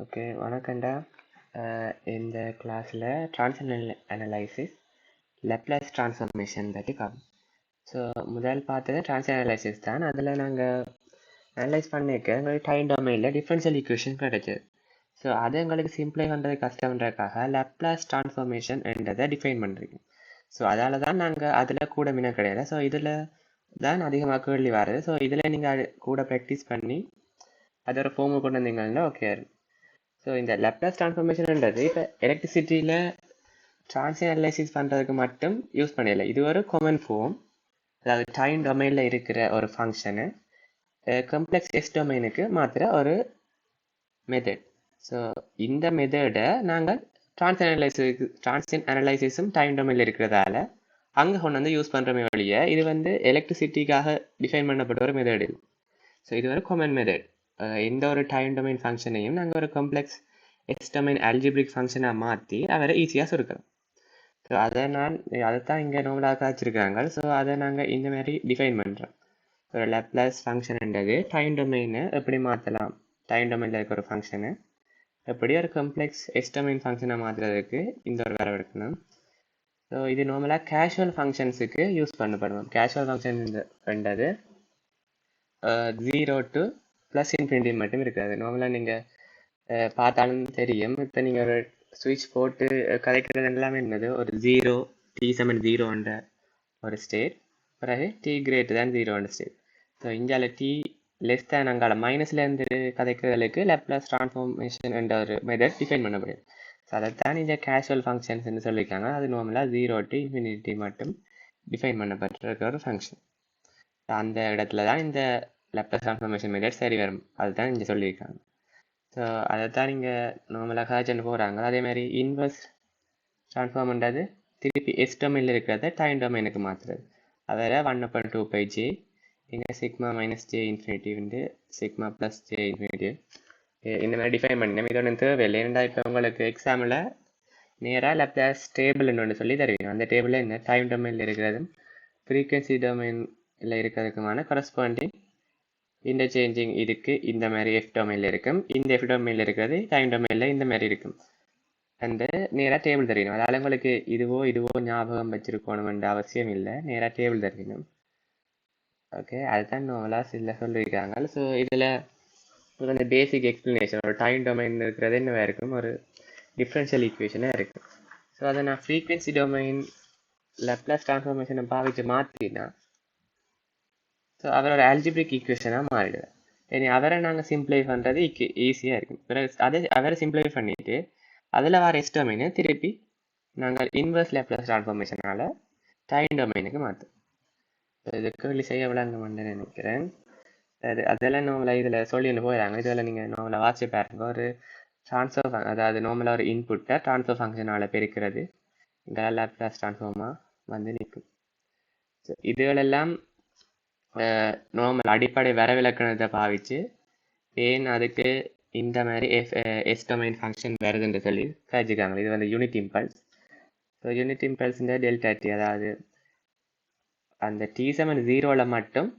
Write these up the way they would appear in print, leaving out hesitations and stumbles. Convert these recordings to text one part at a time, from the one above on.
Okay வணக்கம்டா. இந்த கிளாஸில் transfer analysis லெப்லஸ் transformation பற்றி பார்ப்போம். ஸோ முதல் பார்த்தது ட்ரான்ஸ்ஃபர் அனலைசிஸ் தான். அதில் நாங்கள் அனலைஸ் பண்ணிக்க எங்களுக்கு டைம் டொமைனில் டிஃபரன்ஷியல் ஈக்குவேஷன் கிடைச்சது. ஸோ அதை எங்களுக்கு சிம்பிளை பண்ணுறது கஷ்டம்ன்றதுக்காக லெப்லஸ் ட்ரான்ஸ்ஃபர்மேஷன் என்றதை டிஃபைன் பண்ணுறீங்க. ஸோ அதால் தான் நாங்கள் அதில் கூட மின கிடையாது. ஸோ இதில் தான் அதிகமாக கேள்வி வருது. ஸோ இதில் நீங்கள் கூட ப்ராக்டிஸ் பண்ணி அதோட ஃபார்மை கொண்டு வந்தீங்கன்னா ஓகே. ஸோ இந்த லெப்லஸ் ட்ரான்ஸ்ஃபர்மேஷன்ன்றது இப்போ எலக்ட்ரிசிட்டியில் ட்ரான்ஸ்ஃபர் அனலைசிஸ் பண்ணுறதுக்கு மட்டும் யூஸ் பண்ணல. இது ஒரு காமன் ஃபார்ம், அதாவது டைம் டொமைனில் இருக்கிற ஒரு ஃபங்க்ஷனை காம்ப்ளெக்ஸ் எஸ் டொமைனுக்கு மாத்திர ஒரு மெத்தட். ஸோ இந்த மெத்தடை நாங்கள் ட்ரான்ஸ்ஃபர் அனலைசிஸும் டைம் டொமைனில் இருக்கிறதால அங்கே கொண்டு வந்து யூஸ் பண்ணுறமே வழியை இது வந்து எலக்ட்ரிசிட்டிக்காக டிஃபைன் பண்ணப்பட்ட ஒரு மெத்தட் இல்லை. ஸோ இது ஒரு காமன் மெத்தட். எந்த ஒரு டைம் டொமைன் ஃபங்க்ஷனையும் நாங்கள் ஒரு காம்ப்ளெக்ஸ் எக்ஸ் டொமைன் அல்ஜிப்ரிக் ஃபங்க்ஷனாக மாற்றி அவரை ஈஸியாக சுருக்கலாம். ஸோ அதைத்தான் இங்கே நார்மலாக காய்ச்சிருக்காங்க. ஸோ அதை நாங்கள் இந்த மாதிரி டிஃபைன் பண்ணுறோம். ஒரு லெப்லஸ் ஃபங்க்ஷன்ன்றது டைம் டொமைனை எப்படி மாற்றலாம், டைம் டொமைனில் இருக்கிற ஒரு ஃபங்க்ஷனை எப்படி ஒரு காம்ப்ளெக்ஸ் எக்ஸ் டொமைன் ஃபங்க்ஷனை மாற்றுறதுக்கு இந்த ஒரு வேலை எடுக்கணும். ஸோ இது நார்மலாக கேஷுவல் ஃபங்க்ஷன்ஸுக்கு யூஸ் பண்ணப்படுவோம். கேஷுவல் ஃபங்க்ஷன்ன்றது 0 to +∞ மட்டும் இருக்காது. நார்மலாக நீங்கள் பார்த்தாலும் தெரியும். இப்போ நீங்கள் ஒரு சுவிட்ச் போட்டு கதைக்கிறது எல்லாமே என்னது ஒரு 0 t=0 ஒரு ஸ்டேட், பிறகு t>0 ஸ்டேட். ஸோ இந்தியாவில் t< அங்கால மைனஸ்லேருந்து கதைக்கிறதுக்கு லெப்லஸ் ட்ரான்ஸ்ஃபார்மேஷன் என்ற ஒரு மெத்தட் டிஃபைன் பண்ணப்படுது. ஸோ அதைத்தான் இந்த கேஷுவல் ஃபங்க்ஷன்ஸ்ன்னு சொல்லியிருக்காங்க. அது நார்மலாக 0 to ∞ மட்டும் டிஃபைன் பண்ணப்பட்டிருக்க ஒரு ஃபங்க்ஷன். அந்த இடத்துல தான் இந்த லெப்லஸ் ட்ரான்ஸ்ஃபார்மேஷன் மெத்தட் சரி வரும். அதுதான் இங்கே சொல்லியிருக்காங்க. ஸோ அதை தான் நீங்கள் நார்மலாக காய்ச்சல் போகிறாங்க. அதே மாதிரி இன்வெர்ஸ் ட்ரான்ஸ்ஃபார்ம்ன்றது திருப்பி எஸ் டொமைனில் இருக்கிறத டைம் டொமைனுக்கு மாற்றுறது. அதில் 1/2πj நீங்கள் சிக்மா -j∞ சிக்மா +j∞ இந்த மாதிரி டிஃபைன் பண்ணினோம். இது ஒன்றும் தேவையில்லை. ஏன்னா இப்போ உங்களுக்கு எக்ஸாமில் நேராக லெப்லஸ் டேபிள்னு ஒன்று சொல்லி தருவீங்க. அந்த டேபிளில் என்ன டைம் டொமைனில் இருக்கிறதும் ஃப்ரீக்வன்சி டொமைனில் இருக்கிறதுக்குமான கரஸ்பாண்டிங் இன்டர்சேஞ்சிங் இதுக்கு இந்த மாதிரி எஃப் டொமைனில் இருக்கும். இந்த எஃப் டொமைனில் இருக்கிறது டைம் டொமைனில் இந்த மாதிரி இருக்கும். அந்த நேராக டேபிள் தரணும். அதால் உங்களுக்கு இதுவோ ஞாபகம் வச்சிருக்கணும்ன்ற அவசியம் இல்லை. நேராக டேபிள் தரணும். ஓகே, அதுதான் நார்மலாக சில சொல்லியிருக்காங்க. ஸோ இதில் வந்து பேசிக் எக்ஸ்பிளனேஷன் ஒரு டைம் டொமைன் இருக்கிறது என்னவா இருக்கும், ஒரு டிஃப்ரென்ஷியல் ஈக்குவேஷனாக இருக்கும். ஸோ அதை நான் ஃப்ரீக்வன்சி டொமைன் லெப்லஸ் ட்ரான்ஸ்ஃபார்மேஷனை பாவிச்சு மாற்றினா ஸோ அவரோட அல்ஜிப்ரிக் ஈக்குவேஷனாக மாறிடுது. இனி அவரை நாங்கள் சிம்பிளை பண்ணுறது ஈஸியாக இருக்கும். பிறகு அவரை சிம்பிளை பண்ணிவிட்டு அதில் வர எஸ் டொமைனை திருப்பி நாங்கள் இன்வெர்ஸ் லெப்லஸ் ட்ரான்ஸ்ஃபார்மேஷனால் டைம் டொமைனுக்கு மாற்றோம். இது கேள்வி செய்ய விளங்குமென்னு நினைக்கிறேன். அதெல்லாம் நார்மலாக இதில் சொல்லின்னு போயிடறாங்க. இதில் நீங்கள் நார்மலாக வாட்சி பாருங்க. ஒரு ட்ரான்ஸ்ஃபர் அதாவது நார்மலாக ஒரு இன்புட்டை ட்ரான்ஸ்ஃபர் ஃபங்க்ஷனால் பெருக்கிறது இங்கே லெப்லஸ் ட்ரான்ஸ்ஃபார்மாக வந்து நிற்கும். ஸோ இதுகளெல்லாம் நார்மல் அடிப்படை வரவிலக்கணத்தை பாவிச்சு ஏன் அதுக்கு இந்த மாதிரி எஸ் டொமைன் ஃபங்க்ஷன் வருதுன்னு சொல்லி கழிச்சிருக்காங்க. இது வந்து யூனிட் இம்பல்ஸ். ஸோ யூனிட் இம்பல்ஸுன்ற டெல்டா டி, அதாவது அந்த t=0 மட்டும்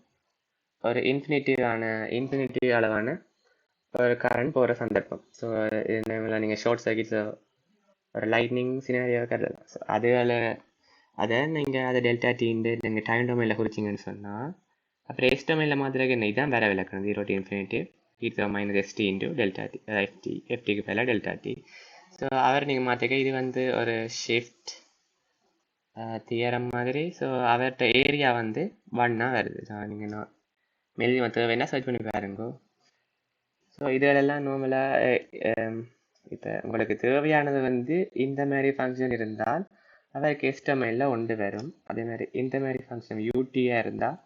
ஒரு இன்ஃபினிட்டிவ் அளவான ஒரு கரண்ட் போகிற சந்தர்ப்பம். ஸோ நீங்கள் ஷார்ட் சர்க்கியூட்ஸோ ஒரு லைட்னிங் சினாரியோ கருதலாம். ஸோ அதை நீங்கள் அதை டெல்டா டீன்னு நீங்கள் டைம் டொமைனில் குறிச்சிங்கன்னு சொன்னால் அப்புறம் எஸ் டொமைனில் மாத்திரக்கு என்ன இதுதான் வேற விளக்கணும். 0 to ∞ e⁻st × delta t, ftக்கு பதிலாக டெல்டா டி. ஸோ அவர் நீங்கள் மாற்றிக்க இது வந்து ஒரு ஷிஃப்ட் தியரம் மாதிரி. ஸோ அவர்கிட்ட ஏரியா வந்து 1 வருது. ஸோ நீங்கள் மெல்வி மற்ற வேணால் சர்ச் பண்ணி பாருங்கோ. ஸோ இதெல்லாம் நார்மலாக இப்போ உங்களுக்கு தேவையானது வந்து இந்த மாதிரி ஃபங்க்ஷன் இருந்தால் அவருக்கு எஸ் டொமைனில் ஒன்று வரும். அதே மாதிரி இந்த மாதிரி ஃபங்க்ஷன் யூடியாக இருந்தால்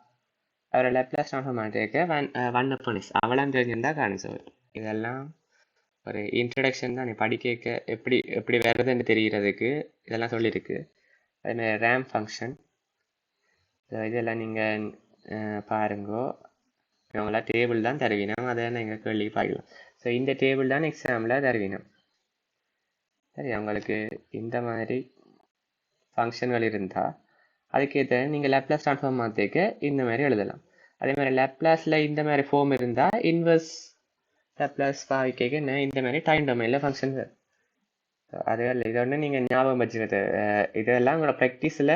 அவரை லெப்லஸ் ட்ரான்ஸ்ஃபார்ம் பண்ணிருக்க 1/s அவளாம் தெரிஞ்சிருந்தா கான்செப்ட். இதெல்லாம் ஒரு இன்ட்ரடக்ஷன் தான். நீ படிக்க எப்படி வருதுன்னு தெரிகிறதுக்கு இதெல்லாம் சொல்லியிருக்கு. அதேமாதிரி ரேம் ஃபங்க்ஷன் இதெல்லாம் நீங்கள் பாருங்கோ. இவங்களாம் டேபிள் தான் தருவினோம், அதை நீங்கள் கேள்வி பார்க்கலாம். ஸோ இந்த டேபிள் தான் எக்ஸாமில் தருவினோம். சரி, அவங்களுக்கு இந்த மாதிரி ஃபங்க்ஷன்கள் இருந்தால் அதுக்கேற்ற நீங்கள் லெப்லஸ் ட்ரான்ஸ்ஃபார்ம் மாற்றிக்க இந்த மாதிரி எழுதலாம். அதே மாதிரி லெப்லாஸில் இந்த மாதிரி ஃபார்ம் இருந்தால் இன்வெர்ஸ் லேப்லாஸ் பாவிக்க என்ன இந்த மாதிரி டைம் டொமைனில் ஃபங்க்ஷன் வரும். அது இதை ஒன்று நீங்கள் ஞாபகம் வச்சுக்கிறது. இதெல்லாம் உங்களோட ப்ராக்டிஸில்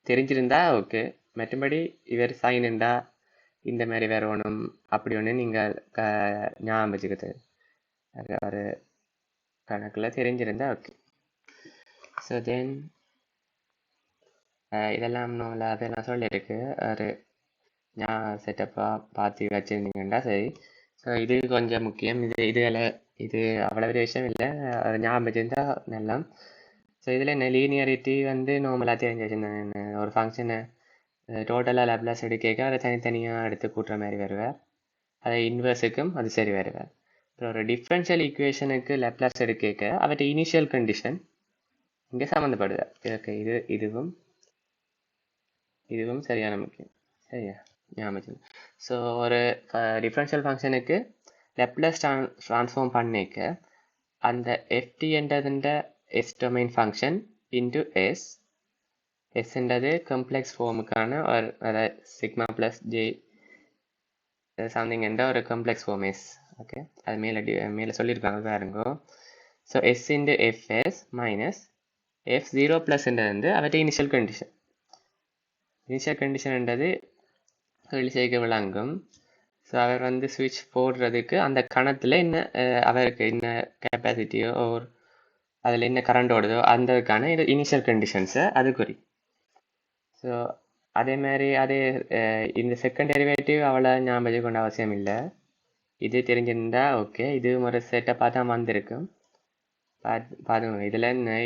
தெரிஞ்சிருந்தா ஓகே. மற்றபடி இவர் சைனுண்டா இந்த மாதிரி வரணும் அப்படி ஒன்று நீங்கள் ஞாபகம் வச்சுக்கிறது அது ஒரு கணக்கில் தெரிஞ்சிருந்தா ஓகே. ஸோ தென் இதெல்லாம் நம்மளாக நான் சொல்லியிருக்கு ஒரு செட்டப்பாக பார்த்து வச்சுருந்தீங்கன்னா சரி. ஸோ இது கொஞ்சம் முக்கியம். இது அவ்வளோ விஷயம் இல்லை, ஞாபகம் வச்சுருந்தா நல்லா. ஸோ இதில் என்ன லீனியரிட்டி வந்து நார்மலாக தெரிஞ்சு வச்சுருந்தேன். ஒரு ஃபங்க்ஷனை டோட்டலாக லேப்லாஸ் எடுக்க அதை தனித்தனியாக எடுத்து கூட்டுற மாதிரி வருவார். அதை இன்வர்ஸுக்கும் அது சரி வருவார். அப்புறம் ஒரு டிஃப்ரென்ஷியல் ஈக்குவேஷனுக்கு லேப்லாஸ் எடுக்க அவற்றை இனிஷியல் கண்டிஷன் இங்கே சம்மந்தப்படுவார். ஓகே, இதுவும் சரியான முக்கியம். சரியா ஞாபகம். ஸோ ஒரு டிஃப்ரென்ஷியல் ஃபங்க்ஷனுக்கு லேப்லாஸ் ட்ரான்ஸ்ஃபார்ம் பண்ணிக்க அந்த எஃப்டி என்றதுன்ற எஸ் டொமைன் ஃபங்க்ஷன் இன்டு எஸ்ன்றது கம்ப்ளெக்ஸ் ஃபார்முக்கான ஒரு சிக்மா ப்ளஸ் ஜே சம்திங் என்ற ஒரு கம்ப்ளெக்ஸ் ஃபார்ம் எஸ். ஓகே, அது மேலே சொல்லியிருக்காங்க பாருங்க. So S into F S minus F0 plus என்றது அவற்றை இனிஷியல் கண்டிஷன். இனிஷியல் கண்டிஷன்ன்றது செய்க விளங்கும். ஸோ அவர் வந்து சுவிட்ச் போடுறதுக்கு அந்த கணத்தில் என்ன அவருக்கு என்ன கெப்பாசிட்டியோ ஒரு அதில் என்ன கரண்ட் ஓடுதோ அந்ததுக்கான இது இனிஷியல் கண்டிஷன்ஸை அது குறி. ஸோ அதே மாதிரி இந்த செகண்ட் டெரிவேட்டிவ் அவ்வளோ ஞாபகம் கொண்ட அவசியம் இல்லை. இது தெரிஞ்சிருந்தா ஓகே. இது ஒரு செட்டப்பாக தான் வந்திருக்கும். பாருங்க,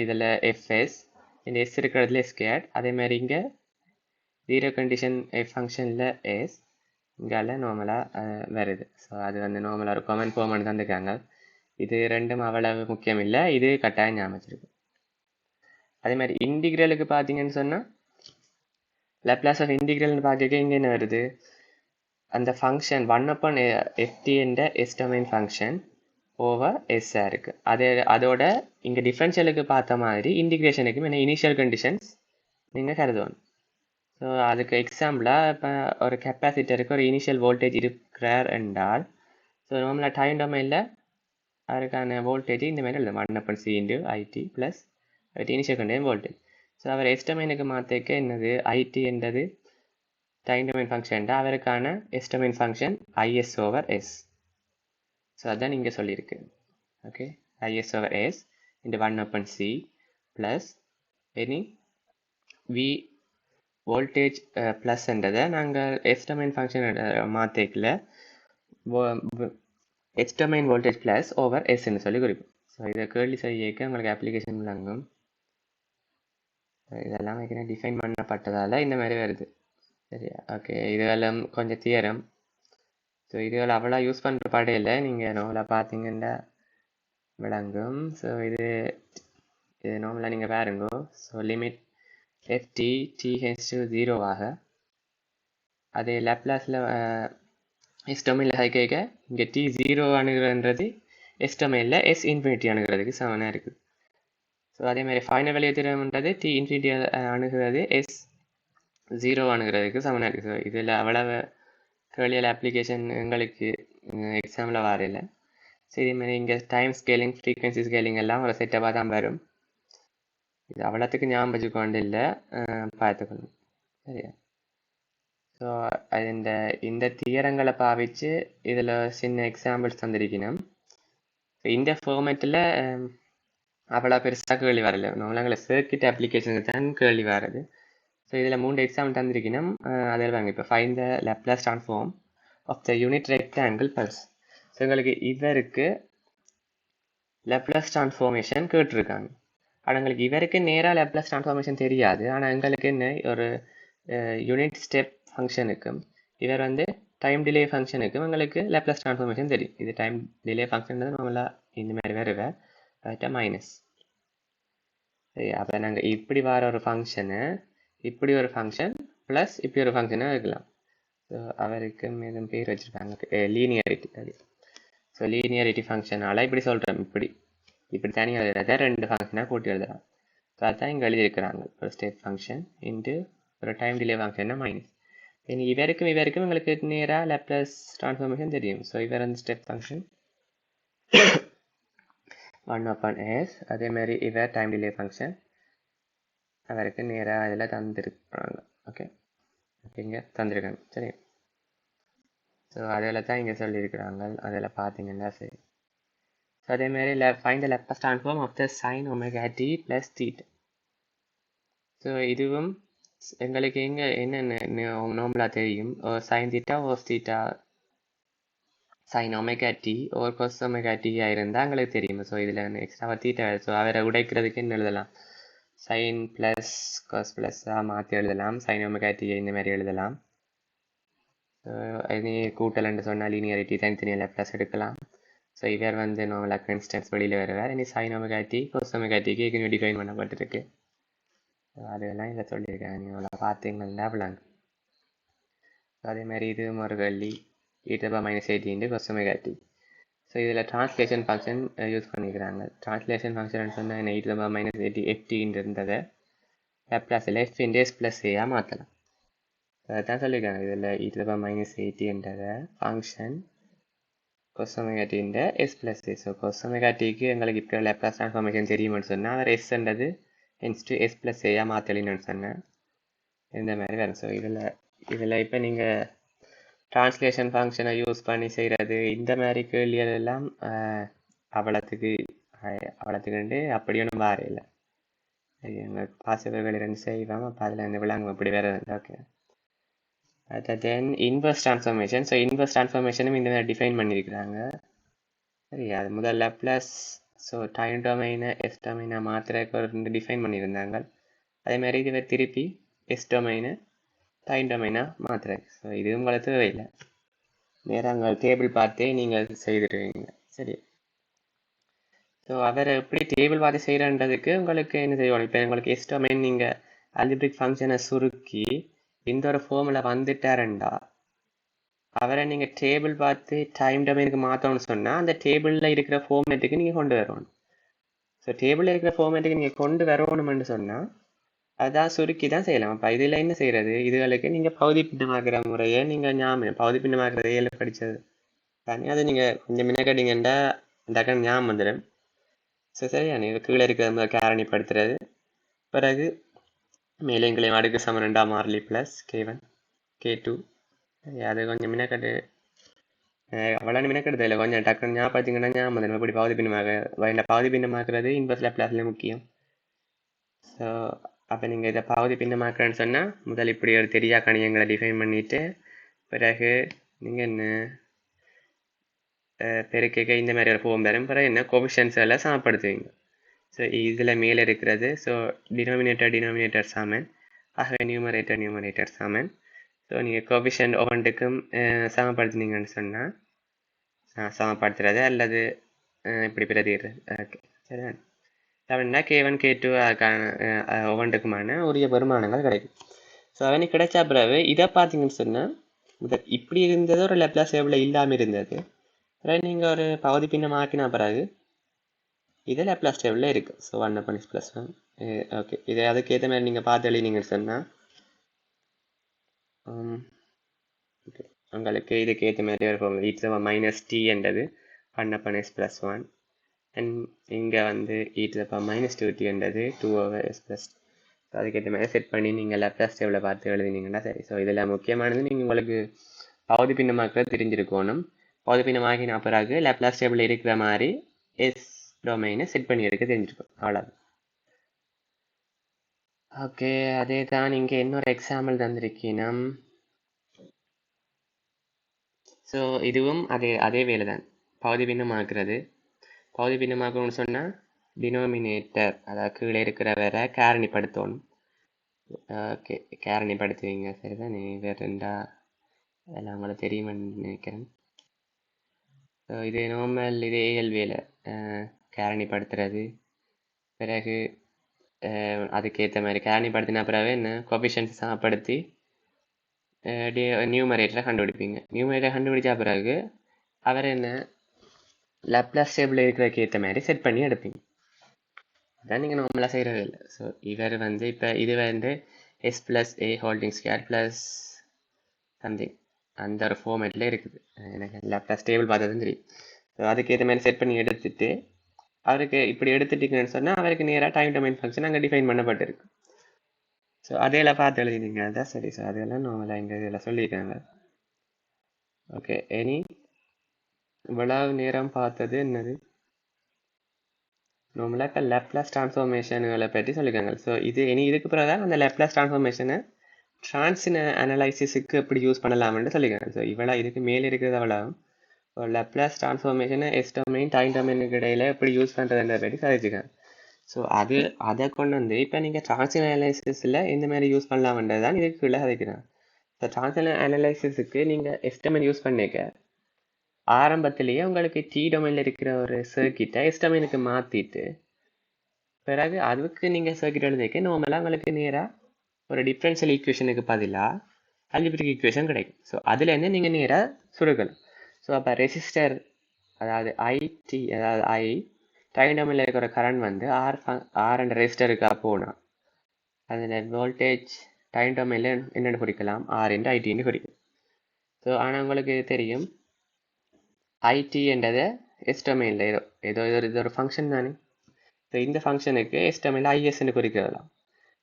இதில் எஃப்எஸ் இந்த எஸ் இருக்கிறதுல ஸ்கேட். அதே மாதிரி இங்கே ஜீரோ கண்டிஷன் ஃபங்க்ஷனில் எஸ் இங்கால நார்மலாக வருது. ஸோ அது வந்து நார்மலாக ஒரு காமன் ஃபார்ம்னு தந்துருக்காங்க. இது ரெண்டும் அவ்வளவு முக்கியம் இல்லை, இது கட்டாயம் ஞாபகம். அதே மாதிரி இன்டிகிரலுக்கு பார்த்தீங்கன்னு சொன்னால் லேப்லாஸ் ஆஃப் இன்டிகிரல்னு பார்க்க இங்கே என்ன வருது, அந்த ஃபங்க்ஷன் 1/ft என்ற எஸ் டொமைன் ஃபங்க்ஷன் ஓவர் எஸ்ஸாக இருக்குது. அதோட இங்கே டிஃப்ரென்ஷியலுக்கு பார்த்த மாதிரி இன்டிகிரேஷனுக்கும் என்ன இனிஷியல் கண்டிஷன்ஸ் நீங்கள் கருதணும். ஸோ அதுக்கு எக்ஸாம்பிளாக இப்போ ஒரு கெப்பாசிட்டருக்கு ஒரு இனிஷியல் வோல்டேஜ் இருக்கிறார் என்றால், ஸோ நார்மலாக டைம் டொமைனில் அதுக்கான வோல்டேஜ் இந்த மாதிரி எழுதும் 1/c × IT plus initial condition voltage. So அவர் எஸ் டொமைனுக்கு மாற்றிக்க என்னது ஐடி என்றது டைம் டொமைன் ஃபங்க்ஷன் அவருக்கான s domain function I s over s. So அதான் இங்கே சொல்லியிருக்கு. ஓகே, ஐஎஸ் ஓவர் எஸ் இந்த 1/c plus any v voltage ப்ளஸ்ன்றதை நாங்கள் எஸ் டொமைன் ஃபங்க்ஷன் மாற்றிக்கல H domain voltage plus over எஸ்ன்னு சொல்லி குறிப்போம். ஸோ இதை கேள்வி செய்ய உங்களுக்கு அப்ளிகேஷன் விளங்கும். இதெல்லாம் வைக்கணும் டிஃபைன் பண்ணப்பட்டதால் இந்த மாதிரி வருது. சரியா? ஓகே, இதெல்லாம் கொஞ்சம் தியரம். ஸோ இதுகள் அவ்வளோ யூஸ் பண்ணுற படையில் நீங்கள் நார்மலாக பார்த்தீங்கன்னா விளங்கும். ஸோ இது நார்மலாக நீங்கள் பாருங்க. ஸோ லிமிட் ft t/0 அதே லேப்லாஸில் எஸ் டொமைனில் கேட்க இங்கே t0 அணுகிறன்றது எஸ் டொமைனில் s இன்ஃபினிட்டி அணுகிறதுக்கு சமனாக இருக்குது. ஸோ அதே மாதிரி ஃபைனல் வேல்யூ தியரம்ன்றது t இன்ஃபினிட்டி அணுகிறது S0 அணுகிறதுக்கு சமனாக இருக்குது. ஸோ இதில் அவ்வளவு கேள்வியில் அப்ளிகேஷன் எங்களுக்கு எக்ஸாமில் வரையில. ஸோ இதே மாதிரி இங்கே டைம் ஸ்கேலிங் ஃப்ரீக்வன்சி ஸ்கேலிங் எல்லாம் ஒரு செட்டப்பாக தான் வரும். இது அவ்வளோத்துக்கு ஞாபகம் வச்சுக்கொண்டு இல்லை, பார்த்துக்கணும். சரியா? ஸோ இந்த தியரங்களை பாவிச்சு இதில் சின்ன எக்ஸாம்பிள்ஸ் தந்திருக்கணும். ஸோ இந்த ஃபார்மேட்டில் அவ்வளோ பெருசாக கேள்வி வரல. நம்மளாங்கள சர்க்கிட் அப்ளிகேஷனுக்கு தான் கேள்வி வருது. ஸோ இதில் 3 எக்ஸாம்பிள் தந்திருக்கணும். அதில் வாங்க இப்போ find the Laplace transform of the unit rectangle pulse. So எங்களுக்கு இவருக்கு லேப்லாஸ் ட்ரான்ஸ்ஃபார்மேஷன் கேட்டிருக்காங்க. ஆனால் எங்களுக்கு இவருக்கு நேராக லேப்லாஸ் ட்ரான்ஸ்ஃபார்மேஷன் தெரியாது. ஆனால் எங்களுக்கு என்ன ஒரு யூனிட் ஸ்டெப் ஃபங்க்ஷனுக்கும் இவர் வந்து டைம் டிலே ஃபங்க்ஷனுக்கும் எங்களுக்கு லேப்லாஸ் ட்ரான்ஸ்ஃபார்மேஷன் தெரியும். இது டைம் டிலே ஃபங்க்ஷன் நம்மளா இந்த மாதிரி வருவேன் மைனஸ். சரி, அப்போ நாங்கள் இப்படி வர ஒரு ஃபங்க்ஷனு இப்படி ஒரு ஃபங்க்ஷன் ப்ளஸ் இப்படி ஒரு ஃபங்க்ஷனாக இருக்கலாம். ஸோ அவருக்கு மீதும் பேர் வச்சுருக்காங்க லீனியாரிட்டி. அது ஸோ லீனியாரிட்டி ஃபங்க்ஷனால் இப்படி சொல்கிறோம். இப்படி தனியாக எழுதுறத 2 ஃபங்க்ஷனாக கூட்டி எழுதுறாங்க. ஸோ அதுதான் இங்கே எழுதியிருக்கிறாங்க. ஒரு ஸ்டெப் ஃபங்க்ஷன் இன்ட்டு ஒரு டைம் டிலே ஃபங்க்ஷன்னா மைனஸ். இனி இவருக்கும் உங்களுக்கு நேராக லேப்லஸ் ட்ரான்ஸ்ஃபார்மேஷன் தெரியும். ஸோ இவர் அந்த ஸ்டெப் ஃபங்க்ஷன் 1/s. அதே மாதிரி இவர் டைம் டிலே ஃபங்க்ஷன் அவருக்கு நேராக அதில் தந்துருப்பாங்க. ஓகே, இங்கே தந்திருக்காங்க. சரி, ஸோ அதில் தான் இங்கே சொல்லியிருக்கிறாங்க. அதில் பார்த்தீங்கன்னா சரி. ஸோ அதேமாதிரி find the Laplace transform of the sine omega t plus theta. So இதுவும் எங்களுக்கு எங்கே என்னென்ன நார்மலாக தெரியும், சைன் தீட்டா ஓஸ் theta sine omega t or cos omega டியாக இருந்தால் எங்களுக்கு தெரியும். ஸோ இதில் எக்ஸ்ட்ராவாக தீட்டா, ஸோ அவரை உடைக்கிறதுக்கு என்ன எழுதலாம், சைன் ப்ளஸ் கொஸ் ப்ளஸ்ஸாக மாற்றி எழுதலாம், சைன் ஒமேகா டியை இந்த மாதிரி எழுதலாம். இது கூட்டல்னு சொன்னால் லீனியாரிட்டி தனித்தனியாக ப்ளஸ் எடுக்கலாம். ஸோ இவர் வந்து நார்மலாக கன்ஸ்டன்ஸ் வெளியில் வருவார். இனி சைன் ஒமேகா டி கொஸ் ஒமேகா டிக்கு ஏற்கனவே டிஃபைன் பண்ணப்பட்டிருக்கு. அதெல்லாம் இதை சொல்லியிருக்காங்க, நீங்கள் பார்த்தீங்கன்னா விளாங்க. அதே மாதிரி இது ஒரு கேள்வி e⁻−80 கொஸ் ஒமேகா டி. ஸோ இதில் ட்ரான்ஸ்லேஷன் ஃபங்க்ஷன் யூஸ் பண்ணிக்கிறாங்க. ட்ரான்ஸ்லேஷன் ஃபங்க்ஷன் சொன்னால் என்ன, e⁻−80 ft இருந்ததை லேப்லாஸில் f × s + a மாற்றலாம். அதான் சொல்லியிருக்காங்க. இதில் e⁻−80 function cos omega t s + a. So cos omega டிக்கு எங்களுக்கு இப்போ லேப்லாஸ் ட்ரான்ஸ்ஃபார்மேஷன் தெரியும்னு சொன்னால் அவர் s s + a மாற்றலின்னு சொன்னேன் இந்த மாதிரி வரும். ஸோ இதில் இப்போ நீங்கள் ட்ரான்ஸ்லேஷன் ஃபங்க்ஷனை யூஸ் பண்ணி செய்கிறது இந்த மாதிரி கேள்விகளெல்லாம் அவ்வளோத்துக்கு அப்படி ஒன்றும் வார இல்லை. எங்கள் பாசிபிள்கள் 2 செய்வோம். அப்போ அதில் இந்த விளாங்க அப்படி வேறு. ஓகே, தென் இன்வெர்ஸ் ட்ரான்ஸ்ஃபார்மேஷன். ஸோ இன்வெர்ஸ் ட்ரான்ஸ்ஃபார்மேஷனும் இந்த மாதிரி டிஃபைன் பண்ணியிருக்கிறாங்க. சரி, அது முதல்ல ப்ளஸ் ஸோ டைம் டொமைனை எஸ் டொமைனை மாத்திரக்கு ஒரு டிஃபைன் பண்ணியிருந்தாங்க. அதேமாதிரி இதுவே திருப்பி எஸ் டொமைனை டைம் டொமைனாக மாத்திரக்கு. ஸோ இது உங்களுக்கு தேவையில்லை, நேராக உங்கள் டேபிள் பார்த்தே நீங்கள் செய்துடுவீங்க. சரி, ஸோ அவர் எப்படி டேபிள் பார்த்து செய்கிறன்றதுக்கு உங்களுக்கு என்ன செய்யணும், இப்போ உங்களுக்கு எஸ் டொமைன் நீங்கள் அல்ஜிப்ரிக் ஃபங்க்ஷனை சுருக்கி இந்த ஒரு ஃபார்மில் வந்துட்டாருண்டா அவரை நீங்கள் டேபிள் பார்த்து டைம் டொமைனுக்கு மாற்றணும்னு சொன்னால் அந்த டேபிளில் இருக்கிற ஃபார்மேட்டுக்கு நீங்கள் கொண்டு வரணும். ஸோ டேபிளில் இருக்கிற ஃபார்மேட்டுக்கு நீங்கள் கொண்டு வரணும்னு சொன்னால் அதான் சுருக்கி தான் செய்யலாம். அப்போ இதில் என்ன செய்கிறது, இதுகளுக்கு நீங்கள் பகுதி பின்னமாக்குற முறையை நீங்கள் ஞாபகம், பகுதி பின்னமாக்குறது ஏழு படித்தது தானே, அது நீங்கள் கொஞ்சம் மின்னக்கடிங்கண்டா டக்குன்னு ஞாபகம் வந்துடும். ஸோ சரியான இது கீழே இருக்கிற காரணிப்படுத்துறது, பிறகு மேலே எங்களையும் அடுக்கு சம 2 மாறிலி ப்ளஸ் k1 k2. அது கொஞ்சம் மின்னக்கட்டு அவ்வளோ மின்னக்கட்டு இல்லை, கொஞ்சம் டக்குன்னு ஞாபகத்திங்கன்னா ஞாபகம் வந்துடும். இப்படி பகுதி பின்னமாக பகுதி பின்னமாக்குறது இன்வெர்ஸ் லேப்லாஸில் முக்கியம். ஸோ அப்போ நீங்கள் இதை பகுதி பின்னமாக்குறேன்னு சொன்னால் முதல் இப்படி ஒரு தெரியா கணியங்களை டிஃபைன் பண்ணிவிட்டு பிறகு நீங்கள் என்ன பெருக்க இந்த மாதிரி ஒரு ஃபார்ம் வரும். பிறகு என்ன கோபிஷன்ஸ் எல்லாம் சமப்படுத்துவீங்க. ஸோ இதில் மேலே இருக்கிறது ஸோ டினாமினேட்டர் சமன், ஆகவே நியூமரேட்டர் சமன். ஸோ நீங்கள் கோபிஷன் ஒவ்வொன்றுக்கும் சமப்படுத்தினீங்கன்னு சொன்னால் சமப்படுத்துறது அல்லது இப்படி பிரதிடுறது. ஓகே, சரி. அப்படின்னா k1 k2 ஒவ்வொன்றுக்குமான உரிய பெருமானங்கள் கிடைக்கும். ஸோ அவனுக்கு கிடைச்சா பிறகு இதை பார்த்தீங்கன்னு சொன்னால் முதல் இப்படி இருந்தது ஒரு லேப்லாஸ் டேபிளில் இல்லாமல் இருந்தது. பிறகு நீங்கள் ஒரு பகுதி பின்னம் ஆக்கினா பிறகு இது லேப்லாஸ் டேபிளில் இருக்குது. So 1/s + 1. ஓகே, இதை அதுக்கேற்ற மாதிரி நீங்கள் பார்த்து எழுதினீங்கன்னு சொன்னால் ஓகே உங்களுக்கு இதுக்கு ஏற்ற மாதிரி இருக்கும். e⁻t என்றது 1/s + 1 அண்ட் இங்கே வந்து e⁻2t என்றது 2/s +. ஸோ அதுக்கேற்ற மாதிரி செட் பண்ணி நீங்கள் லேப்லாஸ் டேபிளில் பார்த்து எழுதினீங்கன்னா சரி. ஸோ இதில் முக்கியமானது நீங்கள் உங்களுக்கு பகுதி பின்னமாக்குறது தெரிஞ்சிருக்கணும். பகுதி பின்னமாக்கின பிறகு லேப்லாஸ் டேபிளில் இருக்கிற மாதிரி எஸ் டொமைனை செட் பண்ணி எடுக்க தெரிஞ்சிருக்கும், அவ்வளோதான். ஓகே, அதே தான் இங்கே இன்னொரு எக்ஸாம்பிள் தந்திருக்கீங்கன்னா ஸோ இதுவும் அதே வேலை தான். பகுதி பின்னமாக்குறது, பகுதி பின்னமாக்கணும்னு சொன்னால் டினோமினேட்டர் அதாவது கீழே இருக்கிற வேற காரணிப்படுத்தணும். ஓகே, காரணிப்படுத்துவீங்க சரிதான். வேறு ரெண்டா அதெல்லாம் உங்களுக்கு தெரியுமென்னு நினைக்கிறேன். ஸோ இது நார்மல் இது ஏஎல்வியில் காரணிப்படுத்துறது. பிறகு அதுக்கேற்ற மாதிரி காரணிப்படுத்தின பிறகு என்ன கோபிஷன்ஸ் சமப்படுத்தி நியூமரேட்டரை கண்டுபிடிப்பீங்க. நியூமரேட்டரை கண்டுபிடிச்சா பிறகு அவர் என்ன லேப்லாஸ் டேபிளில் இருக்கிறதுக்கு ஏற்ற மாதிரி செட் பண்ணி எடுப்பீங்க. அதான் நீங்கள் நார்மலாக செய்கிறது இல்லை. ஸோ இவர் வந்து இப்போ இது வந்து s + a² + சம்திங் அந்த ஒரு ஃபார்மேட்டில் இருக்குது. எனக்கு லேப்லாஸ் டேபிள் பார்த்ததும் தெரியும். ஸோ அதுக்கேற்ற மாதிரி செட் பண்ணி எடுத்துட்டு அவருக்கு இப்படி எடுத்துட்டீங்கன்னு சொன்னால் அவருக்கு நேராக டைம் டொமைன் ஃபங்க்ஷன் அங்கே டிஃபைன் பண்ணப்பட்டிருக்கு. ஸோ அதையெல்லாம் பார்த்து எழுதினீங்க தான் சரி. ஸோ அதெல்லாம் நார்மலாக இங்கே இதில் சொல்லியிருக்காங்க. ஓகே, இனி இவ்வளவு நேரம் பார்த்தது என்னது, நார்மலாக இப்போ லேப்லாஸ் ட்ரான்ஸ்ஃபார்மேஷன்களை பற்றி சொல்லியிருக்காங்க. ஸோ இனி இதுக்கு பிறகு தான் அந்த லேப்லாஸ் ட்ரான்ஸ்ஃபார்மேஷனை ட்ரான்ஸின் அனலைசிஸுக்கு எப்படி யூஸ் பண்ணலாம்னு சொல்லியிருக்காங்க. ஸோ இவ்வளோ இதுக்கு மேலே இருக்கிறது அவ்வளோ ஒரு லேப்லாஸ் ட்ரான்ஸ்ஃபார்மேஷனை எஸ் டொமைன் டைம் டொமைனுக்கு இடையில எப்படி யூஸ் பண்ணுறதுன்ற பற்றி சொல்லியிருக்காங்க. ஸோ அதை கொண்டு வந்து இப்போ நீங்கள் ட்ரான்ஸின் அனலைசிஸில் இந்த மாதிரி யூஸ் பண்ணலாம்ன்றது தான் இதுக்கு கீழே கதைக்கிறாங்க. ஸோ ட்ரான்ஸின் அனலைசிஸுக்கு நீங்கள் எஸ் டொமைன் யூஸ் பண்ணிக்க ஆரம்பத்திலேயே உங்களுக்கு டி டொமைனில் இருக்கிற ஒரு சர்க்கிட்டை எஸ் டொமைனுக்கு மாற்றிட்டு பிறகு அதுக்கு நீங்கள் சர்க்கிட் எழுதிக்க நார்மலாக உங்களுக்கு நேராக ஒரு டிஃப்ரென்ஷியல் ஈக்குவேஷனுக்கு பதிலாக அல்ஜிப்ரிக் ஈக்குவேஷன் கிடைக்கும். ஸோ அதுலேருந்து நீங்கள் நேராக சுருக்கலாம். ஸோ அப்போ ரெசிஸ்டர் அதாவது ஐடி அதாவது டைம் டொமைனில் இருக்கிற கரண்ட் வந்து ஆர் என்ற ரெசிஸ்டருக்காக போனால் அதில் வோல்டேஜ் டைம் டொமைனில் என்னென்னு குறிக்கலாம், ஆர் என்று ஐடின்னு குறிக்கும். ஸோ ஆனால் உங்களுக்கு தெரியும் ஐடி என்றதை எஸ் டொமைனில் ஏதோ இது ஒரு ஃபங்க்ஷன் தானே. ஸோ இந்த ஃபங்க்ஷனுக்கு எஸ் டொமைனில் ஐஎஸ்ன்னு குறிக்கலாம்.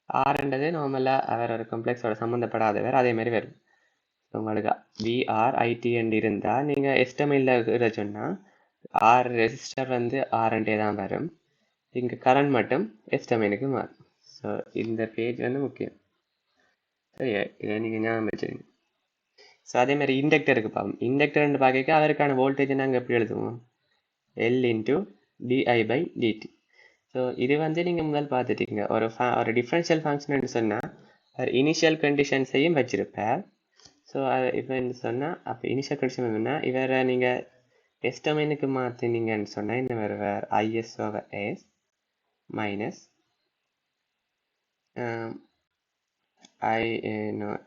ஆர்ன்றது நார்மலாக அவர் ஒரு காம்ப்ளெக்ஸோட சம்மந்தப்படாதவர், அதேமாதிரி வரும். உங்களுக்கு விஆர் ஐடி என்று இருந்தால் நீங்கள் எஸ் டொமைனில் சொன்னால் ஆர் ரெசிஸ்டர் வந்து ஆர்என்டே தான் வரும். இங்கே கரண்ட் மட்டும் எஸ் டொமைனுக்கு மாறும். ஸோ இந்த பேஜ் வந்து முக்கியம். சரியா, இதை நீங்கள் ஞாபகம் வச்சுருங்க. ஸோ அதேமாதிரி இண்டக்டருக்கு பார்ப்போம். இண்டக்டர்னு பார்க்க அதற்கான வோல்டேஜை நாங்கள் எப்படி எழுதுவோம், எல் இன்ட்டு di/dt. ஸோ இது வந்து நீங்கள் முதல் பார்த்துட்டீங்க. ஒரு டிஃப்ரென்ஷியல் ஃபங்க்ஷன் சொன்னால் ஒரு இனிஷியல் கண்டிஷன்ஸையும் வச்சிருப்பார். ஸோ அது இப்போ சொன்னால் அப்போ இனிஷியல் கண்டிஷன் என்னன்னா இவரை நீங்கள் எஸ் டொமைனுக்கு மாற்றினீங்கன்னு சொன்னால் இந்த வேறு I S over S minus I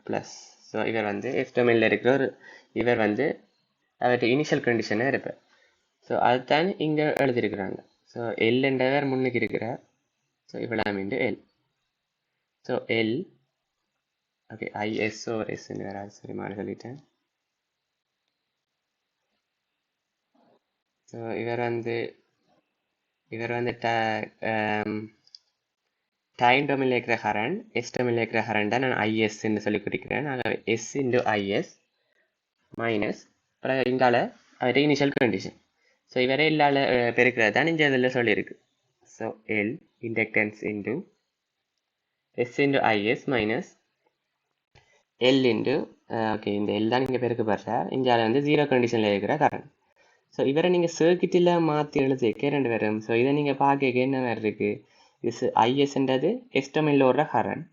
plus. So இவர் வந்து எஸ் டொமைனில் இருக்கிற இவர் வந்து அவர்கிட்ட இனிஷியல் கண்டிஷனாக இருப்பார். ஸோ அதுதான் இங்கே எழுதியிருக்கிறாங்க. ஸோ எல் என்றவர் முன்னுக்கு இருக்கிறார். ஸோ இவ்வளோ into L. So L okay I s over எஸ்ன்னு வேறு சரி மாதிரி சொல்லிட்டேன். ஸோ இவர் வந்து டைம் டொமைனில் இருக்கிற கரண்ட் எஸ் டொமைனில் இருக்கிற கரண்ட் தான் நான் ஐஎஸ்ன்னு சொல்லி குறிக்கிறேன். ஆகவே எஸ் இன்டு ஐஎஸ் மைனஸ் அப்புறம் இங்கால அவர்கிட்ட இனிஷியல் கண்டிஷன். ஸோ இவரே இல்லாத பெருக்கிறது தான் இந்த இதில் சொல்லியிருக்கு. So L inductance into S into I S minus L into okay இந்த எல் தான் நீங்கள் பெருக்கப்படுற இங்கே வந்து ஜீரோ கண்டிஷனில் இருக்கிற கரண்ட். ஸோ இவரை நீங்கள் சர்க்கிட்டில் மாற்றி எழுதிக்க ரெண்டு பேரும். ஸோ இதை நீங்கள் பார்க்க என்ன வேறு இருக்குது, இது ஐஎஸ்ன்றது எஸ் டொமைனில் ஓடுற கரண்ட்,